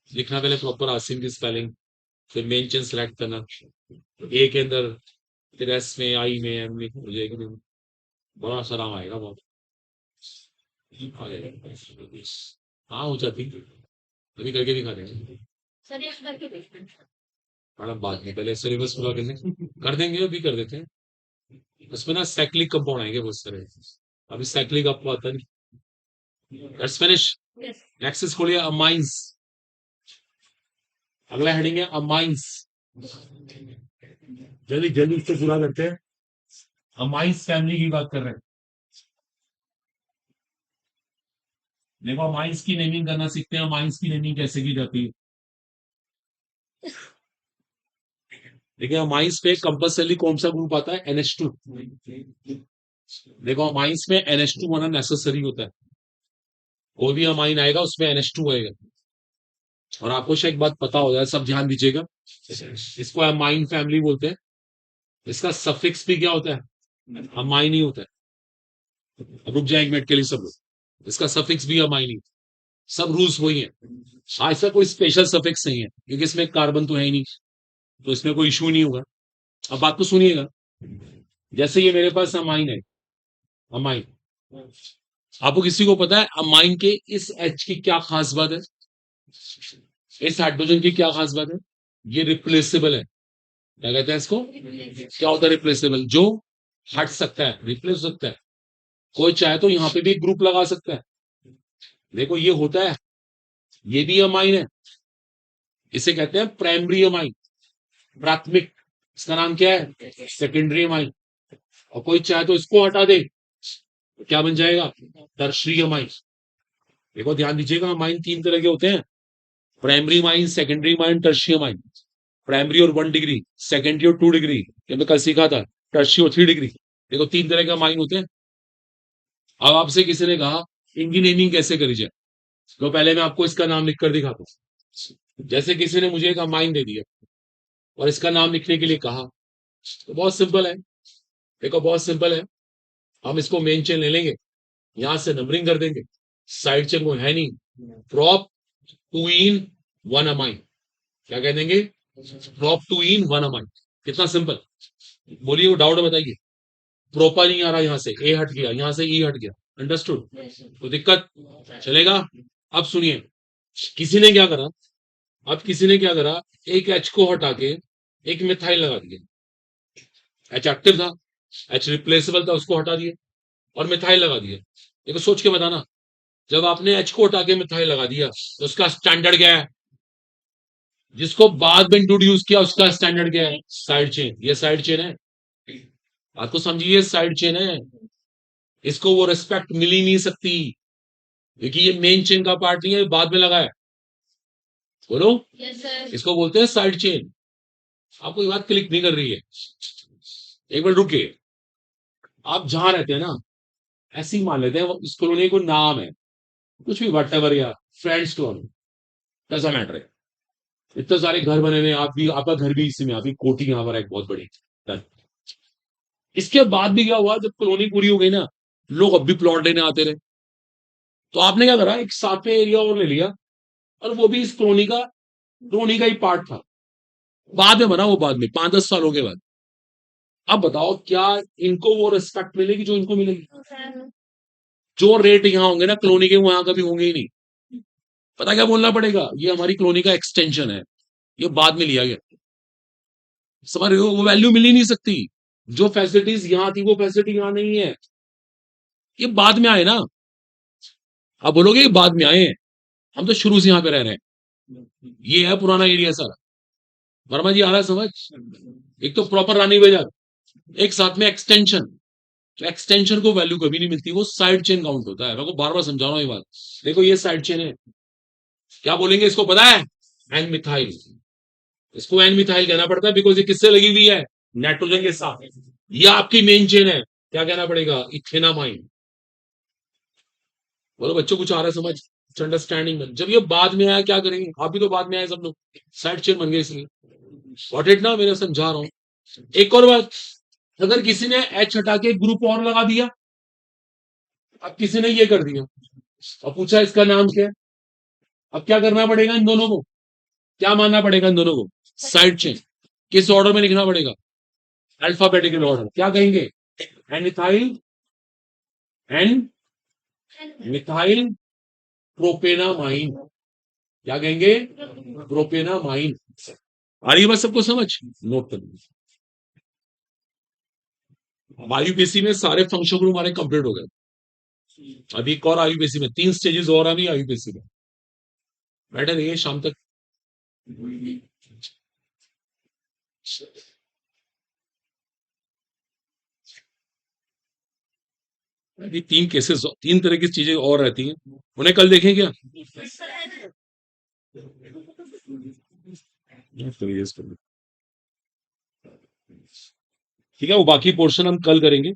लिखना पहले प्रॉपर आसिम की स्पेलिंग, फिर मेन चेन सेलेक्ट करना, ए के अंदर, फिर एस में, आई में, एम में, हो जाएगी नेमिंग। बड़ा आराम आएगा बहुत, आ जाएगा। हाँ हो जाती, अभी करके दिखा देंगे मैडम, बाद में पहले सिलेबस पूरा कर लें, कर देंगे, अभी कर देते हैं। उसमें ना साइक्लिक कंपाउंड आएंगे बहुत सारे, अभी साइक्लिक आपको आता नहीं। Let's finish. नेक्स्ट खोलिए, अमाइंस। अगला हेडिंग है अमाइंस। जल्दी जल्दी इससे पूरा करते हैं। अमाइंस फैमिली की बात कर रहे हैं। देखो अमाइंस की नेमिंग करना सीखते हैं, अमाइंस की नेमिंग कैसे की जाती है। देखिए अमाइंस पे कंपल्सरी कौन सा ग्रुप आता है, NH2। देखो अमाइंस में NH2 होना नेसेसरी होता है, कोई भी अमाइन आएगा उसमें NH2 आएगा। और आपको शायद एक बात पता हो जाए, सब ध्यान दीजिएगा, इसको अमाइन फैमिली बोलते हैं। इसका सफिक्स भी क्या होता है, अमाइन ही होता है। अब रुक जाए एक मिनट के लिए सब लोग, इसका सफिक्स भी अमाइन ही, सब रूल्स वही है। हाँ, इसका कोई स्पेशल सफिक्स नहीं है क्योंकि इसमें कार्बन तो है ही नहीं, तो इसमें कोई इशू नहीं होगा। अब बात को सुनिएगा, जैसे ये मेरे पास अमाइन है, अमाइन, आपको किसी को पता है अमाइन के इस H की क्या खास बात है, इस हाइड्रोजन की क्या खास बात है, ये रिप्लेसेबल है। क्या कहते हैं इसको, क्या होता है रिप्लेसेबल, जो हट सकता है, रिप्लेस हो सकता है। कोई चाहे तो यहाँ पे भी एक ग्रुप लगा सकता है। देखो ये होता है, ये भी अमाइन है, इसे कहते हैं प्राइमरी अमाइन, प्राथमिक। इसका नाम क्या है, सेकेंडरी अमाइन। और कोई चाहे तो इसको हटा दे, तो क्या बन जाएगा, टर्शरी अमाइन। देखो ध्यान दीजिएगा, अमाइन तीन तरह के होते हैं, primary amine, secondary amine, tertiary amine. Primary और 1 डिग्री, सेकेंडरी और 2 डिग्री, ये मैं कल सीखा था, टर्शरी और 3 डिग्री। देखो तीन तरह के अमाइन होते हैं। अब आपसे किसी ने कहा इनकी नेमिंग कैसे करी जाए, तो पहले मैं आपको इसका नाम लिख कर दिखाता हूं। जैसे किसी ने मुझे एक अमाइन दे दिया और इसका नाम लिखने के लिए कहा, तो बहुत सिंपल है। देखो बहुत सिंपल है, हम इसको मेन चेन ले लेंगे, यहां से नंबरिंग कर देंगे, साइड चेन वो है नहीं, प्रॉप 2 in 1 अमाइन। क्या कह देंगे, प्रॉप 2 in 1 अमाइन। कितना सिंपल, बोलिए वो डाउट बताइए। प्रोपा नहीं आ रहा, यहां से ए हट गया, यहां से ई हट गया, अंडरस्टूड, तो दिक्कत चलेगा। अब सुनिए, किसी ने क्या करा, अब किसी ने क्या करा, एक एच को हटा के एक मिथाइल लगा दिया। एच एक्टिव था, एच रिप्लेसेबल था, उसको हटा दिया और मिथाइल लगा दिया। देखो सोच के बताना, जब आपने एच को हटा के मिथाइल लगा दिया तो उसका स्टैंडर्ड क्या है, जिसको बाद में इंट्रोड्यूस किया उसका स्टैंडर्ड क्या है, साइड चेन। ये साइड चेन है, आपको समझिए साइड चेन है, इसको वो रिस्पेक्ट मिल ही नहीं सकती क्योंकि ये मेन चेन का पार्ट नहीं है, बाद में लगा है। बोलो, इसको बोलते हैं साइड चेन। आपको ये बात क्लिक नहीं कर रही है, एक मिनट रुकिए। आप जहां रहते हैं ना, ऐसे ही मान लेते हैं इस कॉलोनी को नाम है कुछ भी, वट एवर, या फ्रेंड्स कॉलोनी, कैसा मैटर है, इतने सारे घर बने हुए हैं, आप भी, आपका घर भी इसी में, आपकी कोठी यहाँ पर है एक बहुत बड़ी। डन। इसके बाद भी क्या हुआ, जब कॉलोनी पूरी हो गई ना, लोग अब भी प्लॉट लेने आते रहे, तो आपने क्या करा, एक साथ में एरिया और ले लिया, और वो भी इस कॉलोनी का ही पार्ट था, बाद में बना वो, बाद में 5-10 सालों के बाद। अब बताओ क्या इनको वो रिस्पेक्ट मिलेगी जो इनको मिलेगी, जो रेट यहाँ होंगे ना कॉलोनी के, वहां कभी होंगे ही नहीं। पता क्या बोलना पड़ेगा, ये हमारी कॉलोनी का एक्सटेंशन है, ये बाद में लिया गया। समझ रहे हो, वो वैल्यू मिल ही नहीं सकती, जो फैसिलिटीज यहाँ थी वो फैसिलिटी यहाँ नहीं है, ये बाद में आए ना। आप बोलोगे ये बाद में आए हैं, हम तो शुरू से यहाँ पे रह रहे हैं, ये है पुराना एरिया सारा। वर्मा जी आ रहा है समझ, एक तो प्रॉपर रानी बाजार, एक साथ में एक्सटेंशन, तो एक्सटेंशन को वैल्यू कभी नहीं मिलती, वो साइड चेन काउंट होता है। मैं को बार बार समझा रहा हूँ ये बात। देखो ये साइड चेन है, क्या बोलेंगे इसको पता है, एन मिथाइल। इसको एन मिथाइल कहना पड़ता है बिकॉज ये किससे लगी हुई है, नाइट्रोजन के साथ। ये आपकी मेन चेन है, क्या कहना पड़ेगा, इथेनामाइन। बोलो बच्चों कुछ आ रहा है समझ, अंडरस्टैंडिंग में। जब ये बाद में आया क्या करेंगे, आप भी तो बाद में आए सब लोग, साइड चेन बन गए इसलिए। वॉट इट ना, मेरे समझा रहा हूं। एक और बात, अगर किसी ने एच हटा के ग्रुप और लगा दिया, अब किसी ने ये कर दिया और पूछा इसका नाम क्या है, अब क्या करना पड़ेगा इन दोनों को, क्या मानना पड़ेगा इन दोनों को, साइड चेन। किस ऑर्डर में लिखना पड़ेगा, अल्फाबेटिकल ऑर्डर। क्या कहेंगे, एनिथाइल एंड मिथाइल प्रोपेनामाइन। क्या कहेंगे, प्रोपेनामाइन। आ रही है बस सबको समझ, नोट कर लीजिए। आयुपीसी में सारे फंक्शन ग्रुप हमारे कंप्लीट हो गए। अभी एक और आयुपीसी में 3 स्टेजेस और अभी आयुपीसी में। बैठे रहिए शाम तक। अभी 3 केसेस, 3 तरह की चीजें और रहती हैं, उन्हें कल देखें क्या। ठीक है, वो बाकी पोर्शन हम कल करेंगे।